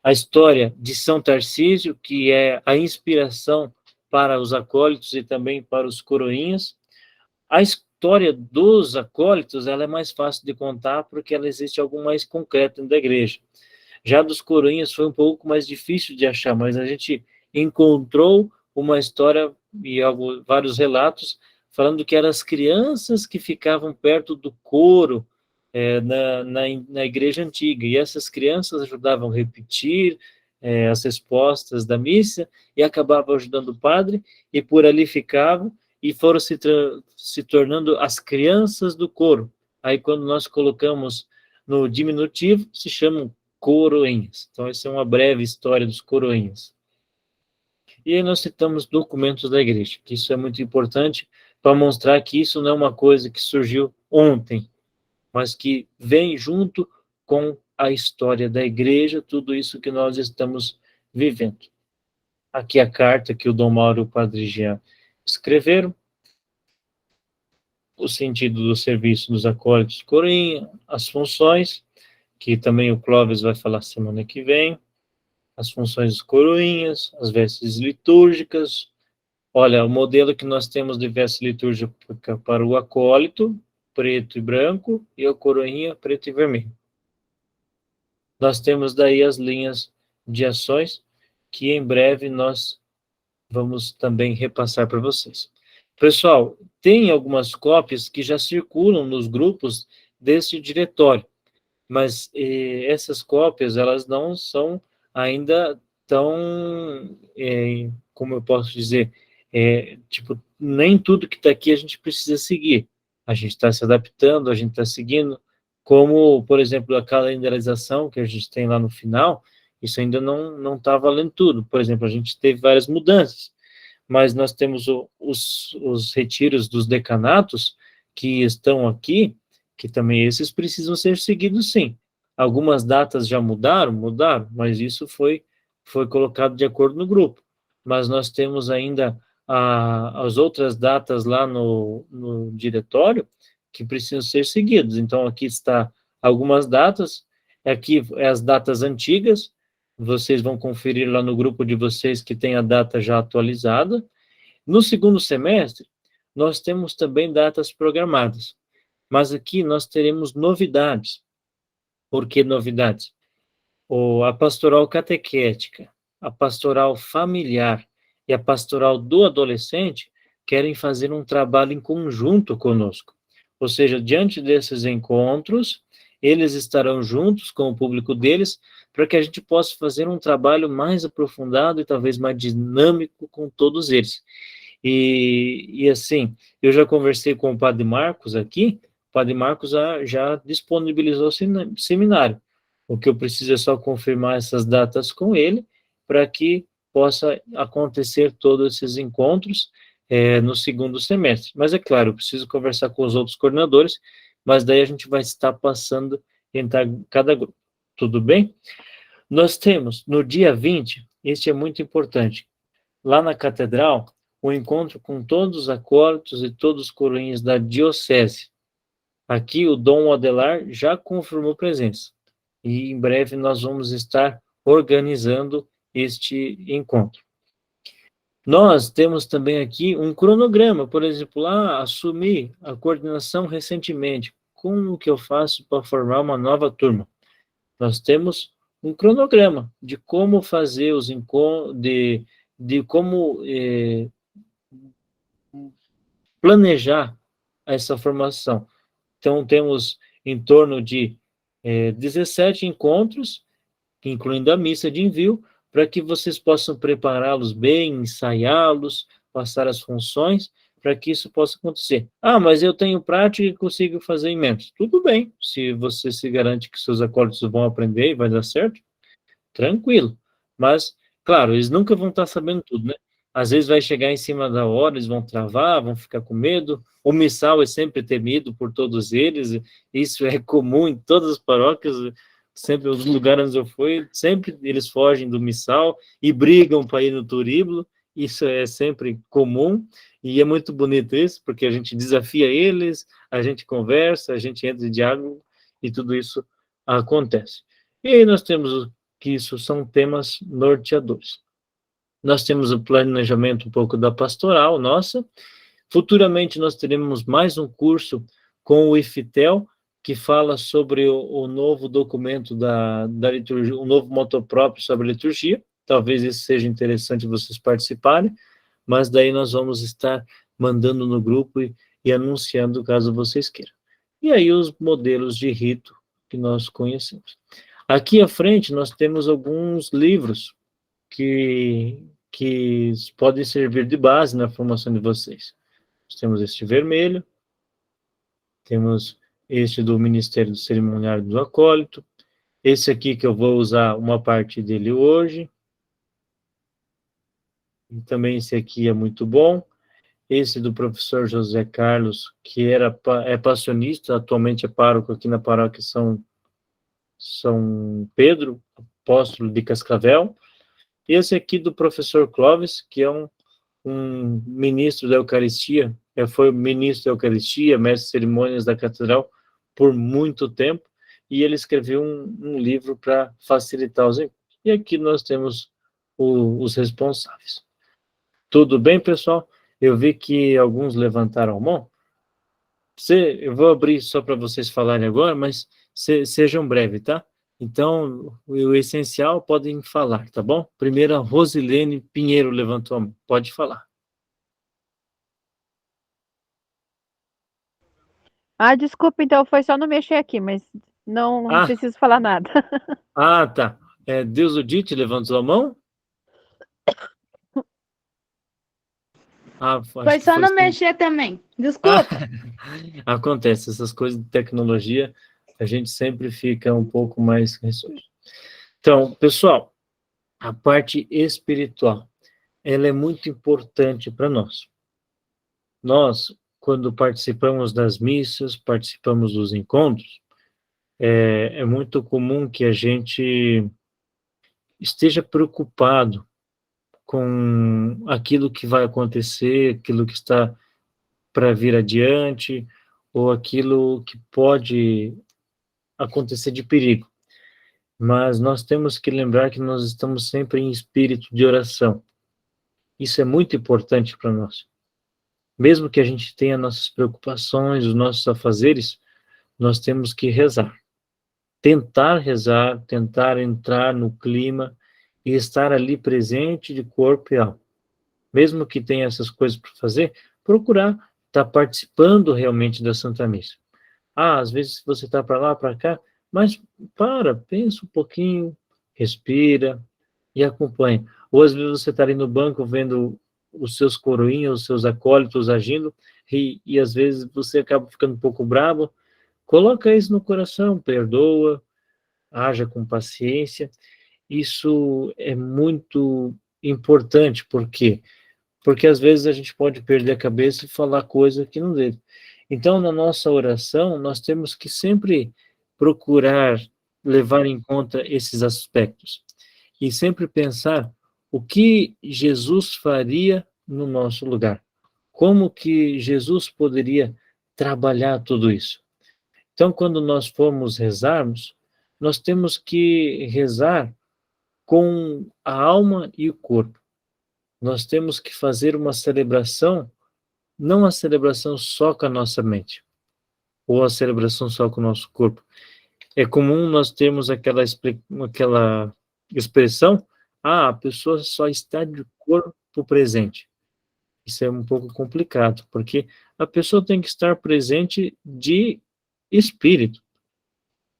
A história de São Tarcísio, que é a inspiração para os acólitos e também para os coroinhas. A história dos acólitos, ela é mais fácil de contar, porque ela existe algo mais concreto dentro da igreja. Já dos coroinhas foi um pouco mais difícil de achar, mas a gente encontrou uma história e vários relatos falando que eram as crianças que ficavam perto do coro na igreja antiga, e essas crianças ajudavam a repetir as respostas da missa e acabavam ajudando o padre, e por ali ficavam e foram se tornando as crianças do coro. Aí quando nós colocamos no diminutivo, se chamam coroinhas. Então essa é uma breve história dos coroinhas. E aí nós citamos documentos da igreja, que isso é muito importante para mostrar que isso não é uma coisa que surgiu ontem, mas que vem junto com a história da igreja, tudo isso que nós estamos vivendo. Aqui a carta que o Dom Mauro e o Padre Jean escreveram, o sentido do serviço dos acólitos coroinha, as funções, que também o Clóvis vai falar semana que vem, as funções dos coroinhas, as vestes litúrgicas. Olha, o modelo que nós temos de veste litúrgica para o acólito, preto e branco e a coroinha preto e vermelho. Nós temos daí as linhas de ações que em breve nós vamos também repassar para vocês. Pessoal, tem algumas cópias que já circulam nos grupos desse diretório, mas essas cópias, elas não são ainda tão, como eu posso dizer, tipo, nem tudo que está aqui a gente precisa seguir. A gente está se adaptando, a gente está seguindo, como, por exemplo, a calendarização que a gente tem lá no final, isso ainda não está valendo tudo. Por exemplo, a gente teve várias mudanças, mas nós temos os retiros dos decanatos que estão aqui, que também esses precisam ser seguidos, sim. Algumas datas já mudaram, mas isso foi colocado de acordo no grupo. Mas nós temos ainda as outras datas lá no diretório que precisam ser seguidas. Então, aqui está algumas datas, aqui as datas antigas, vocês vão conferir lá no grupo de vocês que tem a data já atualizada. No segundo semestre, nós temos também datas programadas, mas aqui nós teremos novidades. Por que novidades? A pastoral catequética, a pastoral familiar e a pastoral do adolescente querem fazer um trabalho em conjunto conosco. Ou seja, diante desses encontros, eles estarão juntos com o público deles, para que a gente possa fazer um trabalho mais aprofundado e talvez mais dinâmico com todos eles. E assim, eu já conversei com o Padre Marcos aqui, o Padre Marcos já disponibilizou o seminário. O que eu preciso é só confirmar essas datas com ele, para que possa acontecer todos esses encontros no segundo semestre. Mas é claro, eu preciso conversar com os outros coordenadores, mas daí a gente vai estar passando em cada grupo. Tudo bem? Nós temos, no dia 20, este é muito importante, lá na catedral, o encontro com todos os acólitos e todos os coroinhas da diocese. Aqui o Dom Adelar já confirmou presença. E em breve nós vamos estar organizando este encontro. Nós temos também aqui um cronograma, por exemplo, assumi a coordenação recentemente. Como que eu faço para formar uma nova turma? Nós temos um cronograma de como fazer os encontros, de como planejar essa formação. Então, temos em torno de 17 encontros, incluindo a missa de envio, para que vocês possam prepará-los bem, ensaiá-los, passar as funções, para que isso possa acontecer. Mas eu tenho prática e consigo fazer emendas. Tudo bem, se você se garante que seus acólitos vão aprender e vai dar certo, tranquilo. Mas, claro, eles nunca vão estar sabendo tudo, né? Às vezes vai chegar em cima da hora, eles vão travar, vão ficar com medo. O missal é sempre temido por todos eles, isso é comum em todas as paróquias, sempre os lugares onde eu fui, sempre eles fogem do missal e brigam para ir no turíbulo, isso é sempre comum, e é muito bonito isso, porque a gente desafia eles, a gente conversa, a gente entra em diálogo, e tudo isso acontece. E aí nós temos que isso são temas norteadores. Nós temos o planejamento um pouco da pastoral nossa. Futuramente nós teremos mais um curso com o IFITEL, que fala sobre o novo documento da liturgia, um novo moto próprio sobre a liturgia. Talvez isso seja interessante vocês participarem, mas daí nós vamos estar mandando no grupo e anunciando caso vocês queiram. E aí os modelos de rito que nós conhecemos. Aqui à frente nós temos alguns livros que podem servir de base na formação de vocês. Nós temos este vermelho, temos este do Ministério do Cerimoniário do Acólito, esse aqui que eu vou usar uma parte dele hoje, e também esse aqui é muito bom, esse do professor José Carlos, que é passionista, atualmente é pároco aqui na paróquia São Pedro, apóstolo de Cascavel. Esse aqui do professor Clóvis, que é um ministro da Eucaristia, foi ministro da Eucaristia, mestre de cerimônias da catedral por muito tempo, e ele escreveu um livro para facilitar os encontros. E aqui nós temos os responsáveis. Tudo bem, pessoal? Eu vi que alguns levantaram a mão. Eu vou abrir só para vocês falarem agora, mas sejam breves, tá? Então, o essencial podem falar, tá bom? Primeiro, a Rosilene Pinheiro levantou a mão. Pode falar. Ah, desculpa, então foi só não mexer aqui, mas não Ah, preciso falar nada. tá. Deus o Dite levantou a mão? Acho Foi que só foi não sim. mexer também. Ah, Desculpa. acontece, essas coisas de tecnologia, a gente sempre fica um pouco mais receoso. Então, pessoal, a parte espiritual, ela é muito importante para nós. Nós, quando participamos das missas, participamos dos encontros, é muito comum que a gente esteja preocupado com aquilo que vai acontecer, aquilo que está para vir adiante, ou aquilo que pode acontecer de perigo. Mas nós temos que lembrar que nós estamos sempre em espírito de oração. Isso é muito importante para nós. Mesmo que a gente tenha nossas preocupações, os nossos afazeres, nós temos que rezar. Tentar entrar no clima e estar ali presente de corpo e alma. Mesmo que tenha essas coisas para fazer, procurar estar participando realmente da Santa Missa. Às vezes você está para lá, para cá, mas pensa um pouquinho, respira e acompanha. Ou às vezes você está ali no banco vendo os seus coroinhas, os seus acólitos agindo, e às vezes você acaba ficando um pouco bravo. Coloca isso no coração, perdoa, haja com paciência. Isso é muito importante, por quê? Porque às vezes a gente pode perder a cabeça e falar coisa que não deve. Então, na nossa oração, nós temos que sempre procurar levar em conta esses aspectos e sempre pensar o que Jesus faria no nosso lugar. Como que Jesus poderia trabalhar tudo isso? Então, quando nós formos rezarmos, nós temos que rezar com a alma e o corpo. Nós temos que fazer uma celebração, não a celebração só com a nossa mente, ou a celebração só com o nosso corpo. É comum nós termos aquela expressão, a pessoa só está de corpo presente. Isso é um pouco complicado, porque a pessoa tem que estar presente de espírito.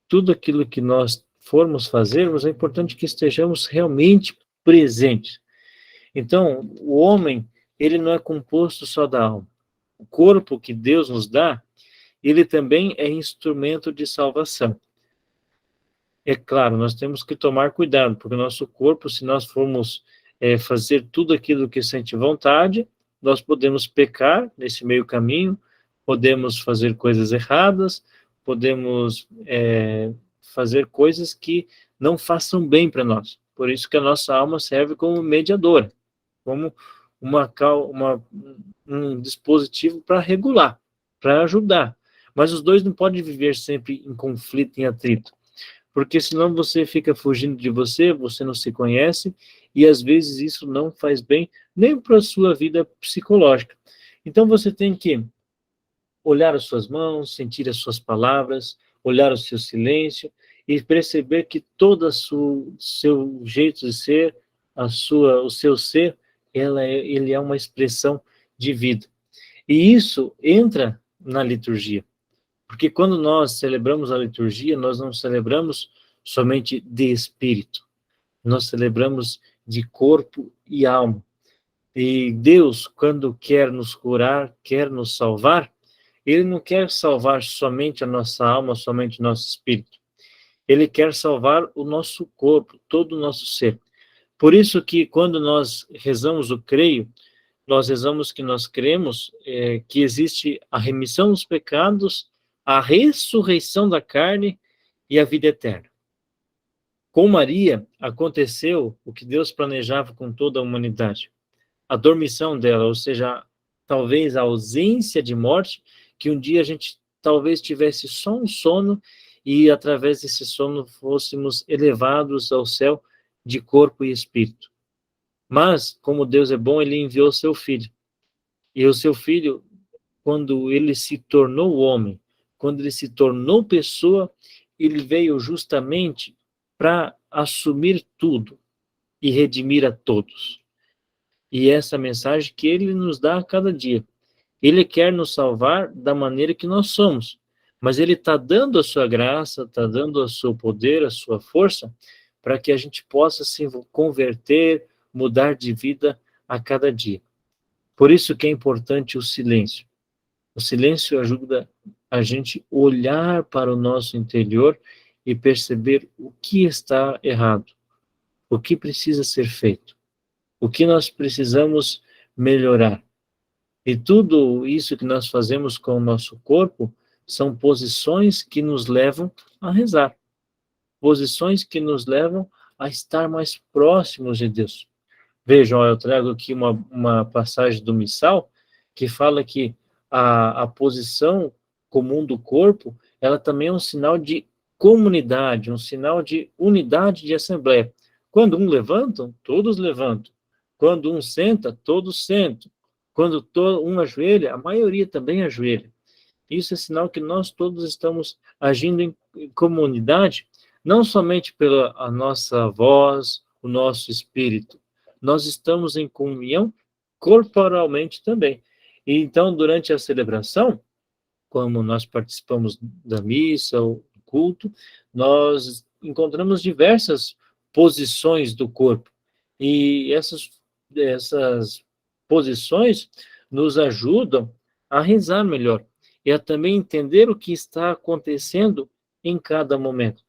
Tudo aquilo que nós formos fazer, é importante que estejamos realmente presentes. Então, o homem, ele não é composto só da alma. O corpo que Deus nos dá, ele também é instrumento de salvação. É claro, nós temos que tomar cuidado, porque o nosso corpo, se nós formos fazer tudo aquilo que sente vontade, nós podemos pecar nesse meio caminho, podemos fazer coisas erradas, podemos fazer coisas que não façam bem para nós. Por isso que a nossa alma serve como mediadora, como um dispositivo para regular, para ajudar. Mas os dois não podem viver sempre em conflito, em atrito, porque senão você fica fugindo de você não se conhece, e às vezes isso não faz bem nem para a sua vida psicológica. Então você tem que olhar as suas mãos, sentir as suas palavras, olhar o seu silêncio, e perceber que todo o seu jeito de ser, o seu ser, ele é uma expressão de vida. E isso entra na liturgia. Porque quando nós celebramos a liturgia, nós não celebramos somente de espírito. Nós celebramos de corpo e alma. E Deus, quando quer nos curar, quer nos salvar, Ele não quer salvar somente a nossa alma, somente o nosso espírito. Ele quer salvar o nosso corpo, todo o nosso ser. Por isso que quando nós rezamos o creio, nós rezamos que nós cremos que existe a remissão dos pecados, a ressurreição da carne e a vida eterna. Com Maria, aconteceu o que Deus planejava com toda a humanidade. A dormição dela, ou seja, talvez a ausência de morte, que um dia a gente talvez tivesse só um sono e através desse sono fôssemos elevados ao céu de corpo e espírito. Mas, como Deus é bom, Ele enviou o seu Filho. E o seu Filho, quando ele se tornou homem, quando ele se tornou pessoa, ele veio justamente para assumir tudo e redimir a todos. E essa mensagem que ele nos dá a cada dia. Ele quer nos salvar da maneira que nós somos, mas ele está dando a sua graça, está dando o seu poder, a sua força, para que a gente possa se converter, mudar de vida a cada dia. Por isso que é importante o silêncio. O silêncio ajuda a gente olhar para o nosso interior e perceber o que está errado, o que precisa ser feito, o que nós precisamos melhorar. E tudo isso que nós fazemos com o nosso corpo são posições que nos levam a rezar, posições que nos levam a estar mais próximos de Deus. Vejam, eu trago aqui uma passagem do Missal que fala que a posição comum do corpo, ela também é um sinal de comunidade, um sinal de unidade de assembleia. Quando um levanta, todos levantam. Quando um senta, todos sentam. Quando um ajoelha, a maioria também ajoelha. Isso é sinal que nós todos estamos agindo em comunidade, não somente pela a nossa voz, o nosso espírito. Nós estamos em comunhão corporalmente também. E então, durante a celebração, como nós participamos da missa, ou do culto, nós encontramos diversas posições do corpo. E essas posições nos ajudam a rezar melhor e a também entender o que está acontecendo em cada momento.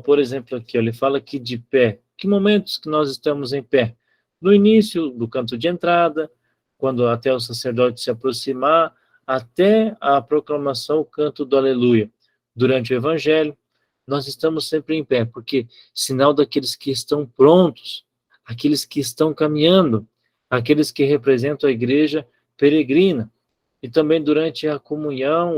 Por exemplo, aqui ele fala aqui de pé. Que momentos que nós estamos em pé? No início do canto de entrada, quando até o sacerdote se aproximar, até a proclamação, o canto do Aleluia. Durante o Evangelho, nós estamos sempre em pé, porque sinal daqueles que estão prontos, aqueles que estão caminhando, aqueles que representam a igreja peregrina. E também durante a comunhão,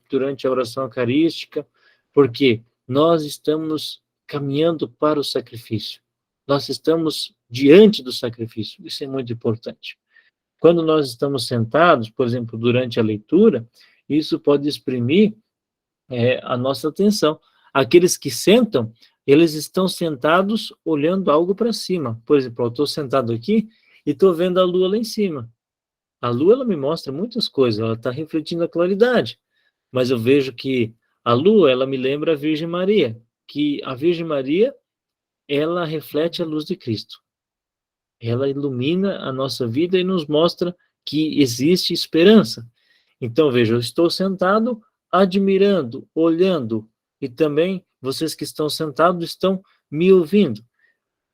durante a oração eucarística, porque nós estamos caminhando para o sacrifício. Nós estamos diante do sacrifício. Isso é muito importante. Quando nós estamos sentados, por exemplo, durante a leitura, isso pode exprimir a nossa atenção. Aqueles que sentam, eles estão sentados olhando algo para cima. Por exemplo, eu estou sentado aqui e estou vendo a lua lá em cima. A lua, ela me mostra muitas coisas, ela está refletindo a claridade. Mas eu vejo que a lua, ela me lembra a Virgem Maria, que a Virgem Maria, ela reflete a luz de Cristo. Ela ilumina a nossa vida e nos mostra que existe esperança. Então, veja, eu estou sentado, admirando, olhando, e também vocês que estão sentados estão me ouvindo.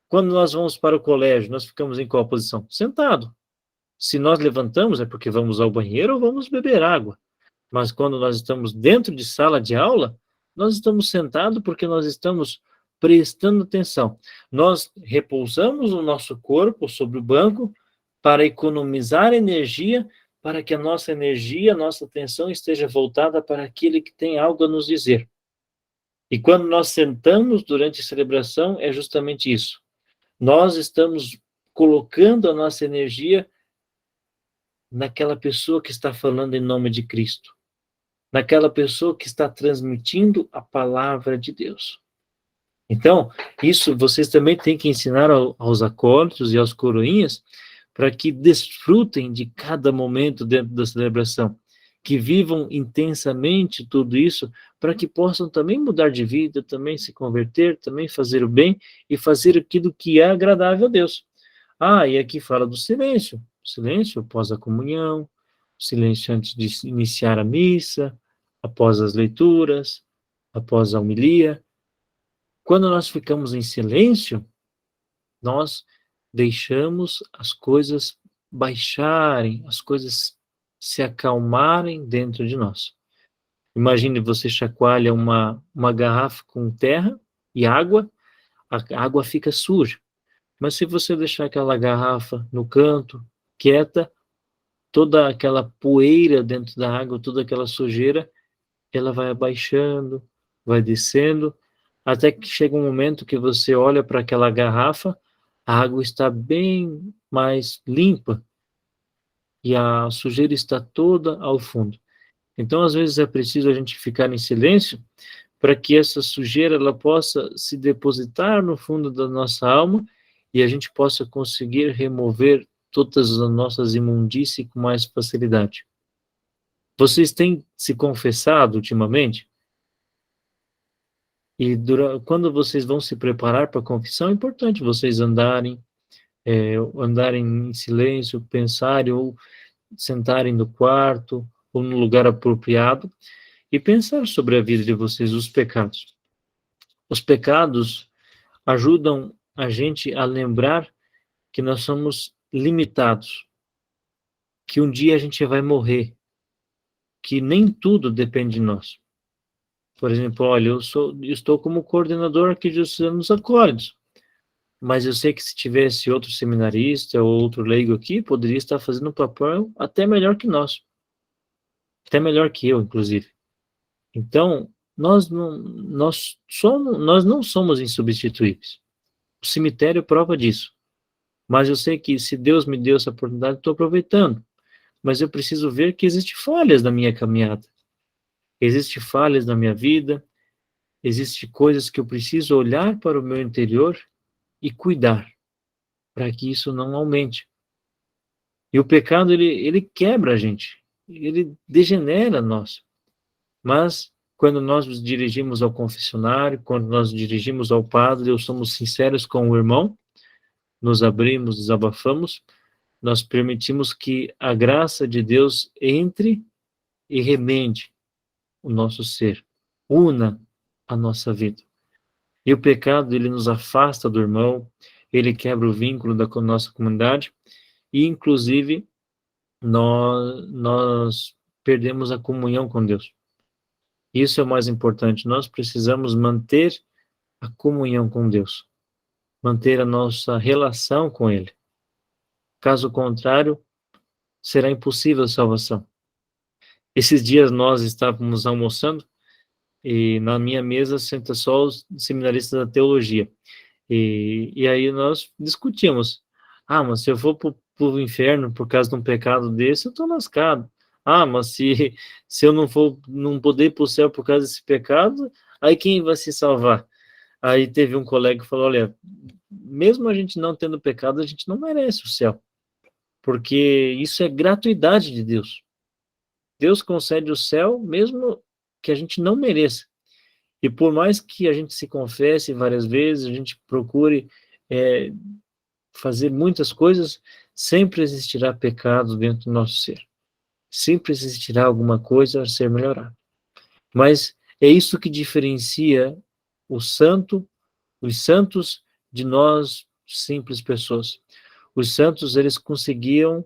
Quando nós vamos para o colégio, nós ficamos em qual posição? Sentado. Se nós levantamos, é porque vamos ao banheiro ou vamos beber água. Mas quando nós estamos dentro de sala de aula, nós estamos sentados porque nós estamos prestando atenção. Nós repousamos o nosso corpo sobre o banco para economizar energia, para que a nossa energia, a nossa atenção esteja voltada para aquele que tem algo a nos dizer. E quando nós sentamos durante a celebração, é justamente isso. Nós estamos colocando a nossa energia naquela pessoa que está falando em nome de Cristo, naquela pessoa que está transmitindo a palavra de Deus. Então, isso vocês também têm que ensinar aos acólitos e aos coroinhas para que desfrutem de cada momento dentro da celebração, que vivam intensamente tudo isso, para que possam também mudar de vida, também se converter, também fazer o bem e fazer aquilo que é agradável a Deus. E aqui fala do silêncio. Silêncio após a comunhão, silêncio antes de iniciar a missa, após as leituras, após a homilia. Quando nós ficamos em silêncio, nós deixamos as coisas baixarem, as coisas se acalmarem dentro de nós. Imagine você chacoalha uma garrafa com terra e água, a água fica suja. Mas se você deixar aquela garrafa no canto, quieta, toda aquela poeira dentro da água, toda aquela sujeira, ela vai abaixando, vai descendo, até que chega um momento que você olha para aquela garrafa, a água está bem mais limpa e a sujeira está toda ao fundo. Então, às vezes, é preciso a gente ficar em silêncio para que essa sujeira ela possa se depositar no fundo da nossa alma e a gente possa conseguir remover todas as nossas imundícies com mais facilidade. Vocês têm se confessado ultimamente? E quando vocês vão se preparar para a confissão, é importante vocês andarem em silêncio, pensarem ou sentarem no quarto ou no lugar apropriado e pensar sobre a vida de vocês, os pecados. Os pecados ajudam a gente a lembrar que nós somos limitados, que um dia a gente vai morrer, que nem tudo depende de nós. Por exemplo, olha, eu estou como coordenador aqui de Oceanos Acordes, mas eu sei que se tivesse outro seminarista ou outro leigo aqui, poderia estar fazendo um papel até melhor que nós, até melhor que eu, inclusive. Então, nós não somos insubstituíveis. O cemitério prova disso. Mas eu sei que se Deus me deu essa oportunidade, estou aproveitando. Mas eu preciso ver que existem falhas na minha caminhada. Existem falhas na minha vida. Existem coisas que eu preciso olhar para o meu interior e cuidar, para que isso não aumente. E o pecado, ele quebra a gente. Ele degenera nós. Mas, quando nós nos dirigimos ao confessionário, quando nós nos dirigimos ao padre, ou somos sinceros com o irmão, nos abrimos, desabafamos, nós permitimos que a graça de Deus entre e remende o nosso ser, una a nossa vida. E o pecado, ele nos afasta do irmão, ele quebra o vínculo da nossa comunidade, e inclusive nós perdemos a comunhão com Deus. Isso é o mais importante, nós precisamos manter a comunhão com Deus, manter a nossa relação com Ele. Caso contrário, será impossível a salvação. Esses dias nós estávamos almoçando e na minha mesa senta só os seminaristas da teologia. E aí nós discutimos. Mas se eu for para o inferno por causa de um pecado desse, eu estou lascado. Mas se eu não poder ir para o céu por causa desse pecado, aí quem vai se salvar? Aí teve um colega que falou, olha, mesmo a gente não tendo pecado, a gente não merece o céu. Porque isso é gratuidade de Deus. Deus concede o céu mesmo que a gente não mereça. E por mais que a gente se confesse várias vezes, a gente procure fazer muitas coisas, sempre existirá pecado dentro do nosso ser. Sempre existirá alguma coisa a ser melhorada. Mas é isso que diferencia os santos de nós, simples pessoas. Os santos, eles conseguiam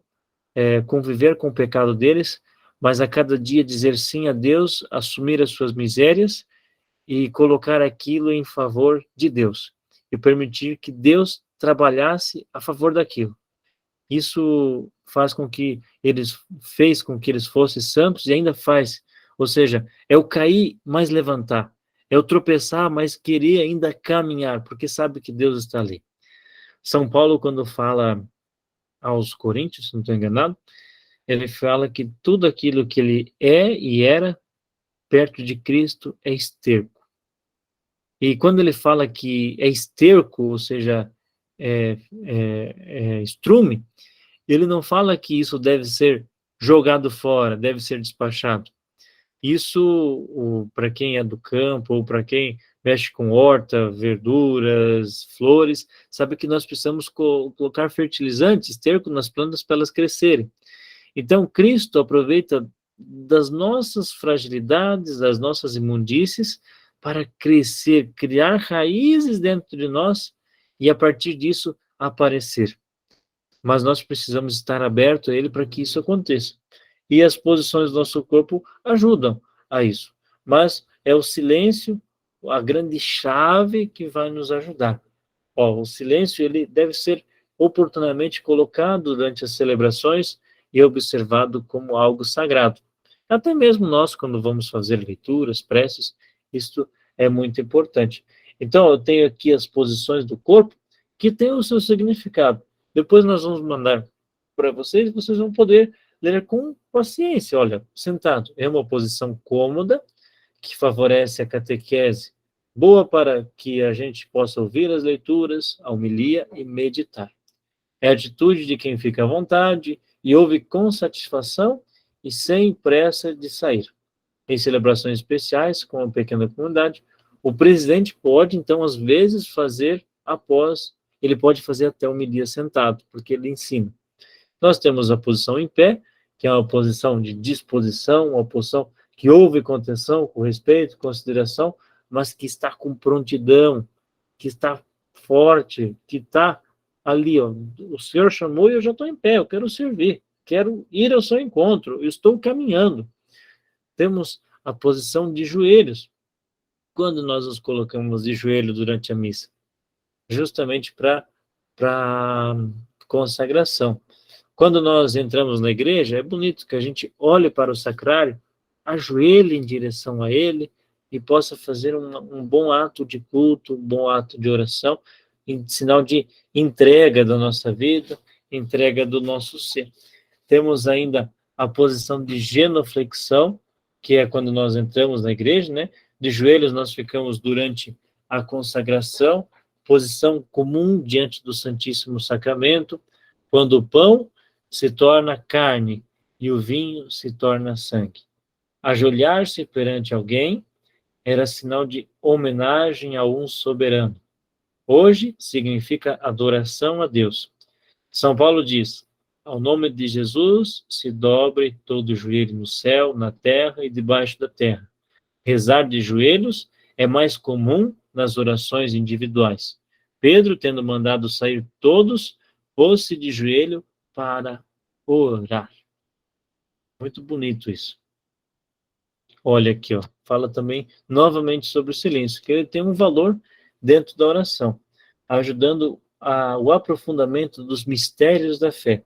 conviver com o pecado deles, mas a cada dia dizer sim a Deus, assumir as suas misérias e colocar aquilo em favor de Deus e permitir que Deus trabalhasse a favor daquilo. Isso fez com que eles fossem santos e ainda faz. Ou seja, é o cair, mas levantar. É o tropeçar, mas querer ainda caminhar, porque sabe que Deus está ali. São Paulo, quando fala aos Coríntios, se não estou enganado, ele fala que tudo aquilo que ele é e era, perto de Cristo, é esterco. E quando ele fala que é esterco, ou seja, estrume, ele não fala que isso deve ser jogado fora, deve ser despachado. Isso, para quem é do campo, ou para quem mexe com horta, verduras, flores, sabe que nós precisamos colocar fertilizantes, esterco nas plantas para elas crescerem. Então, Cristo aproveita das nossas fragilidades, das nossas imundícies, para crescer, criar raízes dentro de nós e, a partir disso, aparecer. Mas nós precisamos estar abertos a Ele para que isso aconteça. E as posições do nosso corpo ajudam a isso. Mas é o silêncio, a grande chave que vai nos ajudar. O silêncio, ele deve ser oportunamente colocado durante as celebrações e observado como algo sagrado. Até mesmo nós, quando vamos fazer leituras, preces, isto é muito importante. Então, eu tenho aqui as posições do corpo que têm o seu significado. Depois nós vamos mandar para vocês vão poder ler com paciência, olha, sentado. É uma posição cômoda, que favorece a catequese, boa para que a gente possa ouvir as leituras, a homilia e meditar. É a atitude de quem fica à vontade e ouve com satisfação e sem pressa de sair. Em celebrações especiais, com uma pequena comunidade, o presidente pode, então, às vezes, ele pode fazer até homilia sentado, porque ele ensina. Nós temos a posição em pé, que é uma posição de disposição, uma posição que ouve com atenção, com respeito, consideração, mas que está com prontidão, que está forte, que está ali, ó, o Senhor chamou e eu já estou em pé, eu quero servir, quero ir ao seu encontro, eu estou caminhando. Temos a posição de joelhos. Quando nós nos colocamos de joelho durante a missa? Justamente para consagração. Quando nós entramos na igreja, é bonito que a gente olhe para o sacrário, ajoelhe em direção a ele e possa fazer um bom ato de culto, um bom ato de oração, em sinal de entrega da nossa vida, entrega do nosso ser. Temos ainda a posição de genuflexão, que é quando nós entramos na igreja, né? De joelhos nós ficamos durante a consagração, posição comum diante do Santíssimo Sacramento, quando o pão se torna carne e o vinho se torna sangue. Ajoelhar-se perante alguém era sinal de homenagem a um soberano. Hoje significa adoração a Deus. São Paulo diz: ao nome de Jesus se dobre todo o joelho no céu, na terra e debaixo da terra. Rezar de joelhos é mais comum nas orações individuais. Pedro, tendo mandado sair todos, pôs-se de joelho para orar. Muito bonito isso. Olha aqui, ó, fala também novamente sobre o silêncio, que ele tem um valor dentro da oração, ajudando o aprofundamento dos mistérios da fé.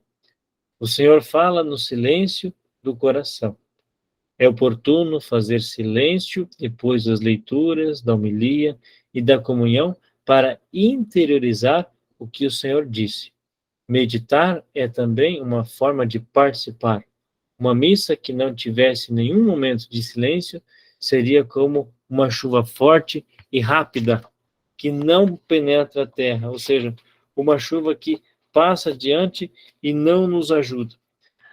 O Senhor fala no silêncio do coração. É oportuno fazer silêncio depois das leituras, da homilia e da comunhão para interiorizar o que o Senhor disse. Meditar é também uma forma de participar. Uma missa que não tivesse nenhum momento de silêncio seria como uma chuva forte e rápida que não penetra a terra, ou seja, uma chuva que passa adiante e não nos ajuda.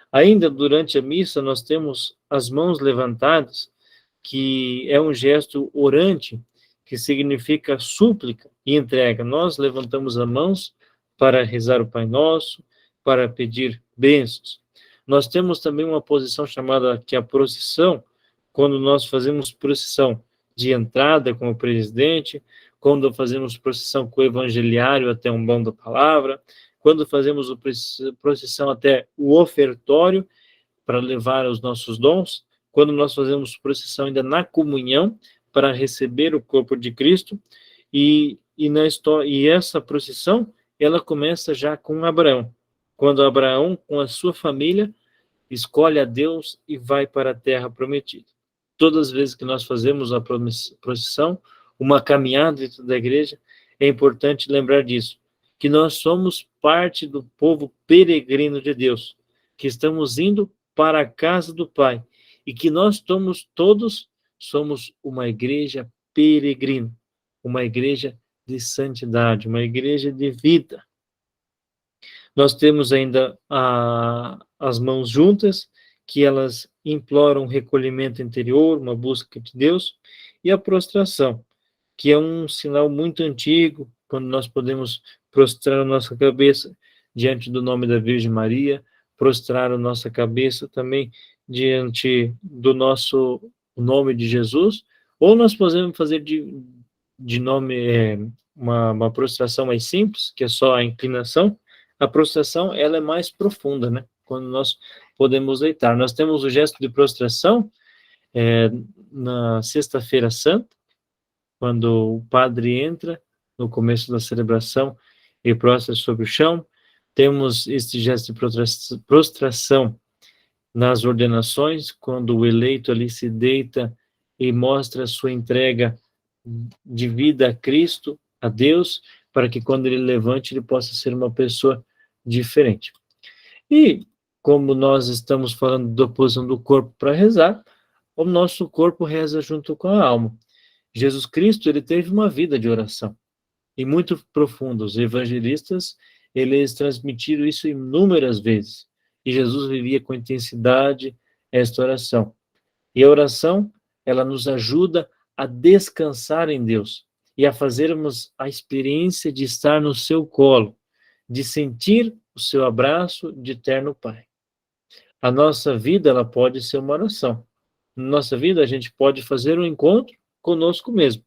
Ainda durante a missa nós temos as mãos levantadas, que é um gesto orante, que significa súplica e entrega. Nós levantamos as mãos para rezar o Pai Nosso, para pedir bênçãos. Nós temos também uma posição chamada que é a procissão, quando nós fazemos procissão de entrada com o presidente, quando fazemos procissão com o evangeliário até um bom da palavra, quando fazemos procissão até o ofertório para levar os nossos dons, quando nós fazemos procissão ainda na comunhão para receber o corpo de Cristo, e essa procissão ela começa já com Abraão, quando Abraão, com a sua família, escolhe a Deus e vai para a terra prometida. Todas as vezes que nós fazemos a procissão, uma caminhada dentro da igreja, é importante lembrar disso, que nós somos parte do povo peregrino de Deus, que estamos indo para a casa do Pai, e que nós todos somos uma igreja peregrina, uma igreja de santidade, uma igreja de vida. Nós temos ainda as mãos juntas, que elas imploram um recolhimento interior, uma busca de Deus, e a prostração, que é um sinal muito antigo, quando nós podemos prostrar a nossa cabeça diante do nome da Virgem Maria, prostrar a nossa cabeça também diante do nome de Jesus, ou nós podemos fazer de nome uma prostração mais simples, que é só a inclinação. A prostração, ela é mais profunda, né? Quando nós podemos deitar. Nós temos o gesto de prostração na Sexta-feira Santa, quando o padre entra no começo da celebração e prostra sobre o chão. Temos este gesto de prostração nas ordenações, quando o eleito ali se deita e mostra a sua entrega de vida a Cristo, a Deus, para que quando ele levante, ele possa ser uma pessoa diferente. E como nós estamos falando da posição do corpo para rezar, o nosso corpo reza junto com a alma. Jesus Cristo, ele teve uma vida de oração, e muito profunda. Os evangelistas, eles transmitiram isso inúmeras vezes, e Jesus vivia com intensidade esta oração. E a oração, ela nos ajuda a descansar em Deus, e a fazermos a experiência de estar no seu colo, de sentir o seu abraço de eterno Pai. A nossa vida, ela pode ser uma oração. Na nossa vida, a gente pode fazer um encontro conosco mesmo.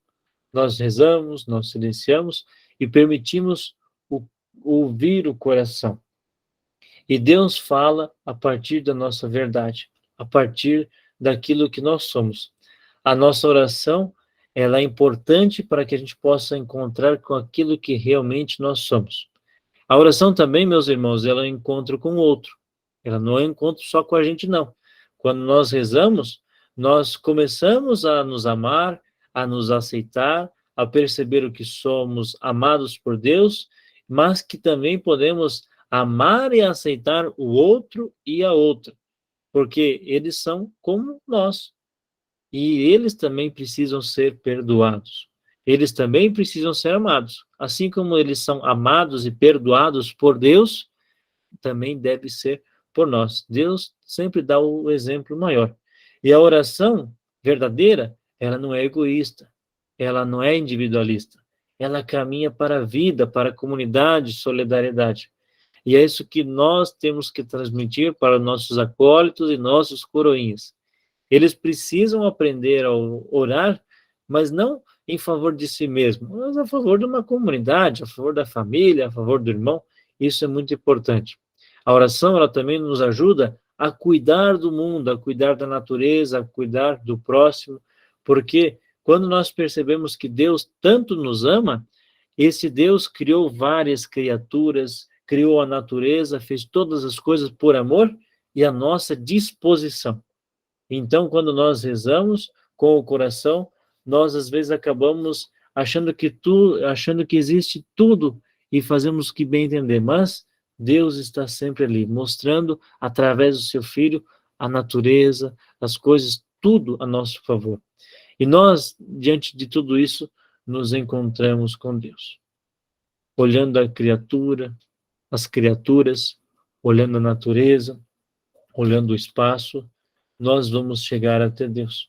Nós rezamos, nós silenciamos e permitimos ouvir o coração. E Deus fala a partir da nossa verdade, a partir daquilo que nós somos. A nossa oração, ela é importante para que a gente possa encontrar com aquilo que realmente nós somos. A oração também, meus irmãos, ela é um encontro com o outro. Ela não é um encontro só com a gente, não. Quando nós rezamos, nós começamos a nos amar, a nos aceitar, a perceber o que somos amados por Deus, mas que também podemos amar e aceitar o outro e a outra, porque eles são como nós. E eles também precisam ser perdoados. Eles também precisam ser amados. Assim como eles são amados e perdoados por Deus, também deve ser por nós. Deus sempre dá o exemplo maior. E a oração verdadeira, ela não é egoísta, ela não é individualista, ela caminha para a vida, para a comunidade, solidariedade. E é isso que nós temos que transmitir para nossos acólitos e nossos coroinhas. Eles precisam aprender a orar, mas não em favor de si mesmo, mas a favor de uma comunidade, a favor da família, a favor do irmão. Isso é muito importante. A oração, ela também nos ajuda a cuidar do mundo, a cuidar da natureza, a cuidar do próximo, porque quando nós percebemos que Deus tanto nos ama, esse Deus criou várias criaturas, criou a natureza, fez todas as coisas por amor e à nossa disposição. Então, quando nós rezamos com o coração, nós às vezes acabamos achando que existe tudo e fazemos o que bem entender, mas Deus está sempre ali, mostrando através do seu Filho a natureza, as coisas, tudo a nosso favor. E nós, diante de tudo isso, nos encontramos com Deus. Olhando a criatura, as criaturas, olhando a natureza, olhando o espaço, nós vamos chegar até Deus.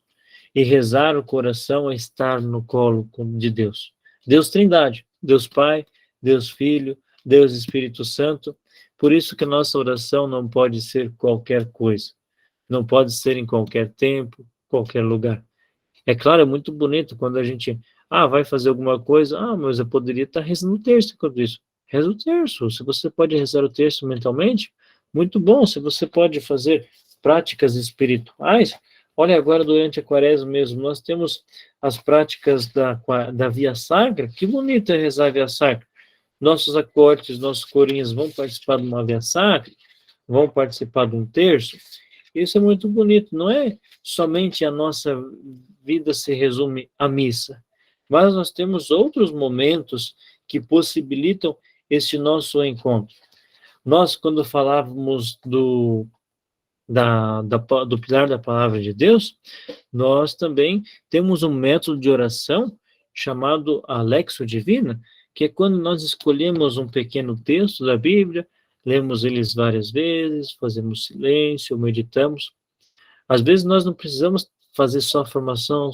E rezar o coração é estar no colo de Deus. Deus Trindade, Deus Pai, Deus Filho, Deus Espírito Santo. Por isso que a nossa oração não pode ser qualquer coisa. Não pode ser em qualquer tempo, qualquer lugar. É claro, é muito bonito quando a gente, vai fazer alguma coisa, mas eu poderia estar rezando o terço enquanto isso. Reza o terço. Se você pode rezar o terço mentalmente, muito bom. Se você pode fazer práticas espirituais, olha, agora durante a quaresma mesmo, nós temos as práticas da Via Sacra. Que bonito é rezar a Via Sacra. Nossos acordes, nossos corinhos vão participar de uma Via Sacra, vão participar de um terço. Isso é muito bonito. Não é somente a nossa vida se resume à missa, mas nós temos outros momentos que possibilitam esse nosso encontro. Nós, quando falávamos do pilar da palavra de Deus, nós também temos um método de oração chamado Alexo Divina, que é quando nós escolhemos um pequeno texto da Bíblia, lemos eles várias vezes, fazemos silêncio, meditamos. Às vezes nós não precisamos fazer só formação.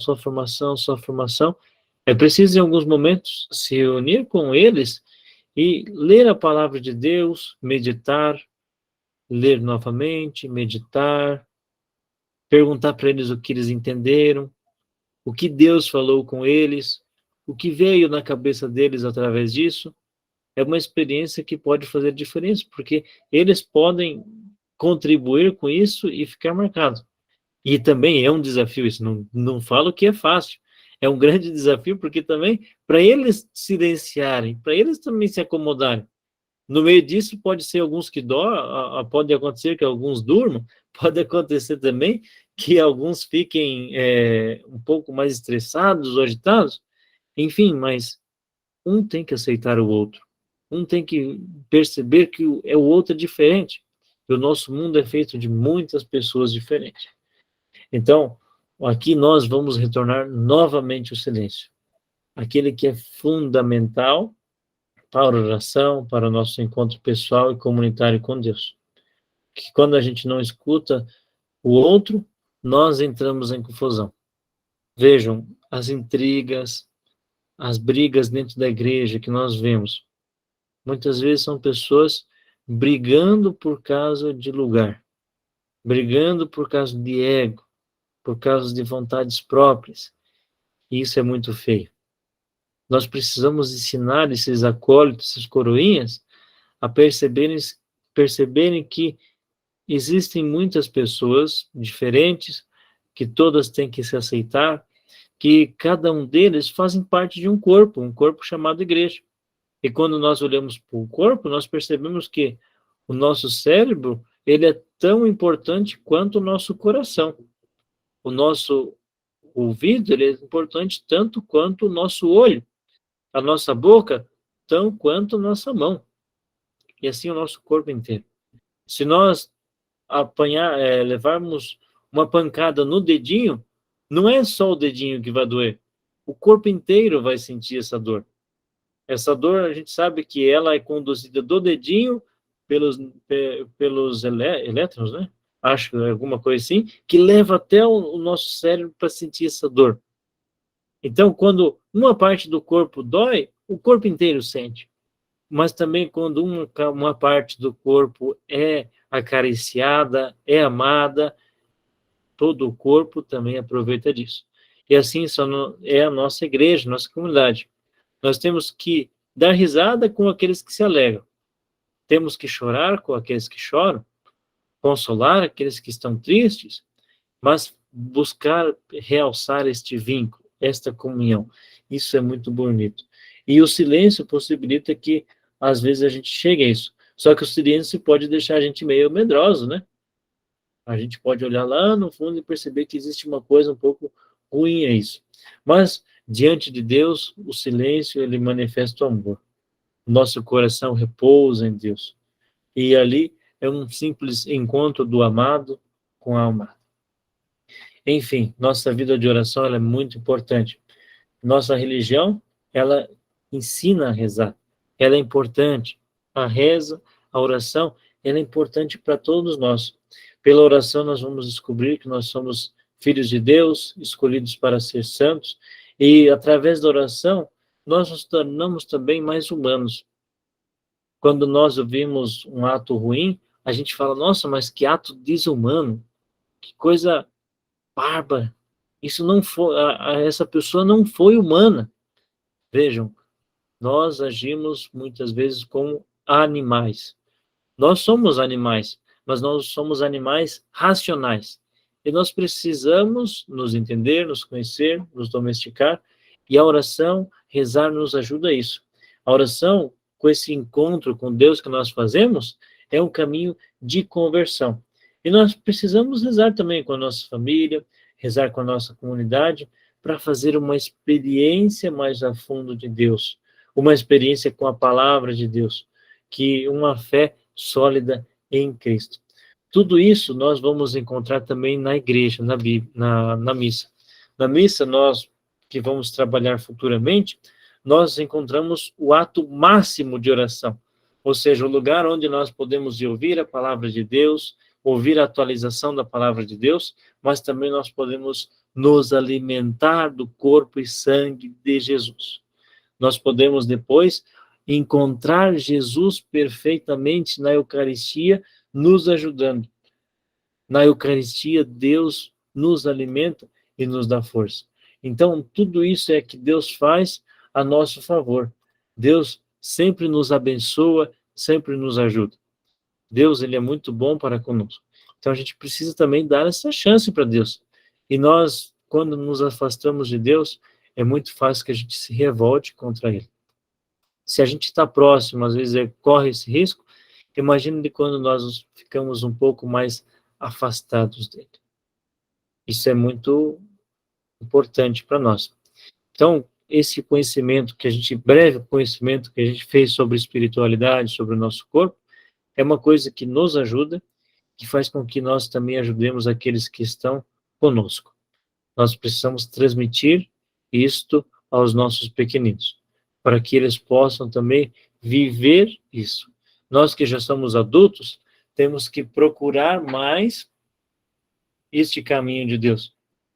É preciso, em alguns momentos, se reunir com eles e ler a palavra de Deus, meditar, ler novamente, meditar, perguntar para eles o que eles entenderam, o que Deus falou com eles, o que veio na cabeça deles através disso. É uma experiência que pode fazer diferença, porque eles podem contribuir com isso e ficar marcado. E também é um desafio isso, não falo que é fácil, é um grande desafio, porque também, para eles silenciarem, para eles também se acomodarem, no meio disso pode ser alguns que pode acontecer que alguns durmam, pode acontecer também que alguns fiquem um pouco mais estressados ou agitados, enfim, mas um tem que aceitar o outro, um tem que perceber que o outro é diferente, E o nosso mundo é feito de muitas pessoas diferentes. Então, aqui nós vamos retornar novamente o silêncio. Aquele que é fundamental para a oração, para o nosso encontro pessoal e comunitário com Deus. Que quando a gente não escuta o outro, nós entramos em confusão. Vejam, as intrigas, as brigas dentro da igreja que nós vemos, muitas vezes são pessoas brigando por causa de lugar, brigando por causa de ego, por causa de vontades próprias. E isso é muito feio. Nós precisamos ensinar esses acólitos, esses coroinhas, a perceberem que existem muitas pessoas diferentes, que todas têm que se aceitar, que cada um deles fazem parte de um corpo chamado igreja. E quando nós olhamos para o corpo, nós percebemos que o nosso cérebro, ele é tão importante quanto o nosso coração. O nosso ouvido, ele é importante tanto quanto o nosso olho. A nossa boca, tão quanto a nossa mão. E assim o nosso corpo inteiro. Se nós levarmos uma pancada no dedinho, não é só o dedinho que vai doer. O corpo inteiro vai sentir essa dor. Essa dor, a gente sabe que ela é conduzida do dedinho pelos elétrons, né? Acho que é alguma coisa assim, que leva até o nosso cérebro para sentir essa dor. Então, quando uma parte do corpo dói, o corpo inteiro sente. Mas também quando uma parte do corpo é acariciada, é amada, todo o corpo também aproveita disso. E assim é a nossa igreja, nossa comunidade. Nós temos que dar risada com aqueles que se alegram. Temos que chorar com aqueles que choram, consolar aqueles que estão tristes, mas buscar realçar este vínculo, esta comunhão. Isso é muito bonito. E o silêncio possibilita que, às vezes, a gente chegue a isso. Só que o silêncio pode deixar a gente meio medroso, né? A gente pode olhar lá no fundo e perceber que existe uma coisa um pouco ruim a isso. Mas, diante de Deus, o silêncio, ele manifesta o amor. Nosso coração repousa em Deus. E ali é um simples encontro do amado com a amada. Enfim, nossa vida de oração ela é muito importante. Nossa religião, ela ensina a rezar. Ela é importante. A reza, a oração, ela é importante para todos nós. Pela oração nós vamos descobrir que nós somos filhos de Deus, escolhidos para ser santos, e através da oração nós nos tornamos também mais humanos. Quando nós ouvimos um ato ruim, a gente fala, nossa, mas que ato desumano, que coisa bárbara. Isso não foi, essa pessoa não foi humana. Vejam, nós agimos muitas vezes como animais. Nós somos animais, mas nós somos animais racionais. E nós precisamos nos entender, nos conhecer, nos domesticar, e a oração, rezar, nos ajuda a isso. A oração, com esse encontro com Deus que nós fazemos, é um caminho de conversão. E nós precisamos rezar também com a nossa família, rezar com a nossa comunidade, para fazer uma experiência mais a fundo de Deus, uma experiência com a palavra de Deus, que uma fé sólida em Cristo. Tudo isso nós vamos encontrar também na igreja, na missa. Na missa, nós que vamos trabalhar futuramente, nós encontramos o ato máximo de oração, ou seja, o lugar onde nós podemos ouvir a palavra de Deus, ouvir a atualização da palavra de Deus, mas também nós podemos nos alimentar do corpo e sangue de Jesus. Nós podemos depois encontrar Jesus perfeitamente na Eucaristia, nos ajudando. Na Eucaristia, Deus nos alimenta e nos dá força. Então, tudo isso é que Deus faz a nosso favor. Deus sempre nos abençoa, sempre nos ajuda. Deus, ele é muito bom para conosco. Então, a gente precisa também dar essa chance para Deus. E nós, quando nos afastamos de Deus, é muito fácil que a gente se revolte contra Ele. Se a gente está próximo, às vezes corre esse risco, imagine de quando nós ficamos um pouco mais afastados dele. Isso é muito importante para nós. Então, esse conhecimento breve conhecimento que a gente fez sobre espiritualidade, sobre o nosso corpo, é uma coisa que nos ajuda que faz com que nós também ajudemos aqueles que estão conosco. Nós precisamos transmitir isto aos nossos pequeninos, para que eles possam também viver isso. Nós que já somos adultos, temos que procurar mais este caminho de Deus.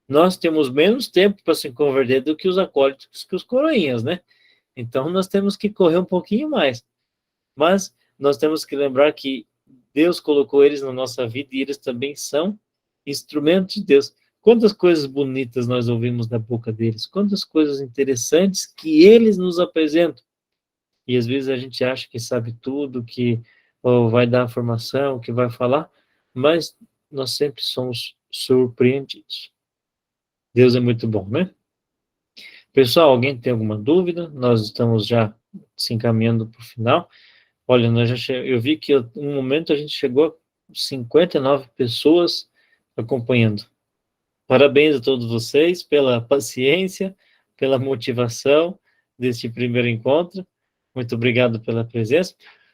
Nós temos menos tempo para se converter do que os acólitos, que os coroinhas, né? Então, nós temos que correr um pouquinho mais. Mas nós temos que lembrar que Deus colocou eles na nossa vida e eles também são instrumentos de Deus. Quantas coisas bonitas nós ouvimos da boca deles, quantas coisas interessantes que eles nos apresentam. E às vezes a gente acha que sabe tudo, que vai dar formação, que vai falar, mas nós sempre somos surpreendidos. Deus é muito bom, né? Pessoal, alguém tem alguma dúvida? Nós estamos já se encaminhando para o final. Olha, eu vi que no momento a gente chegou a 59 pessoas acompanhando. Parabéns a todos vocês pela paciência, pela motivação deste primeiro encontro. Muito obrigado pela presença.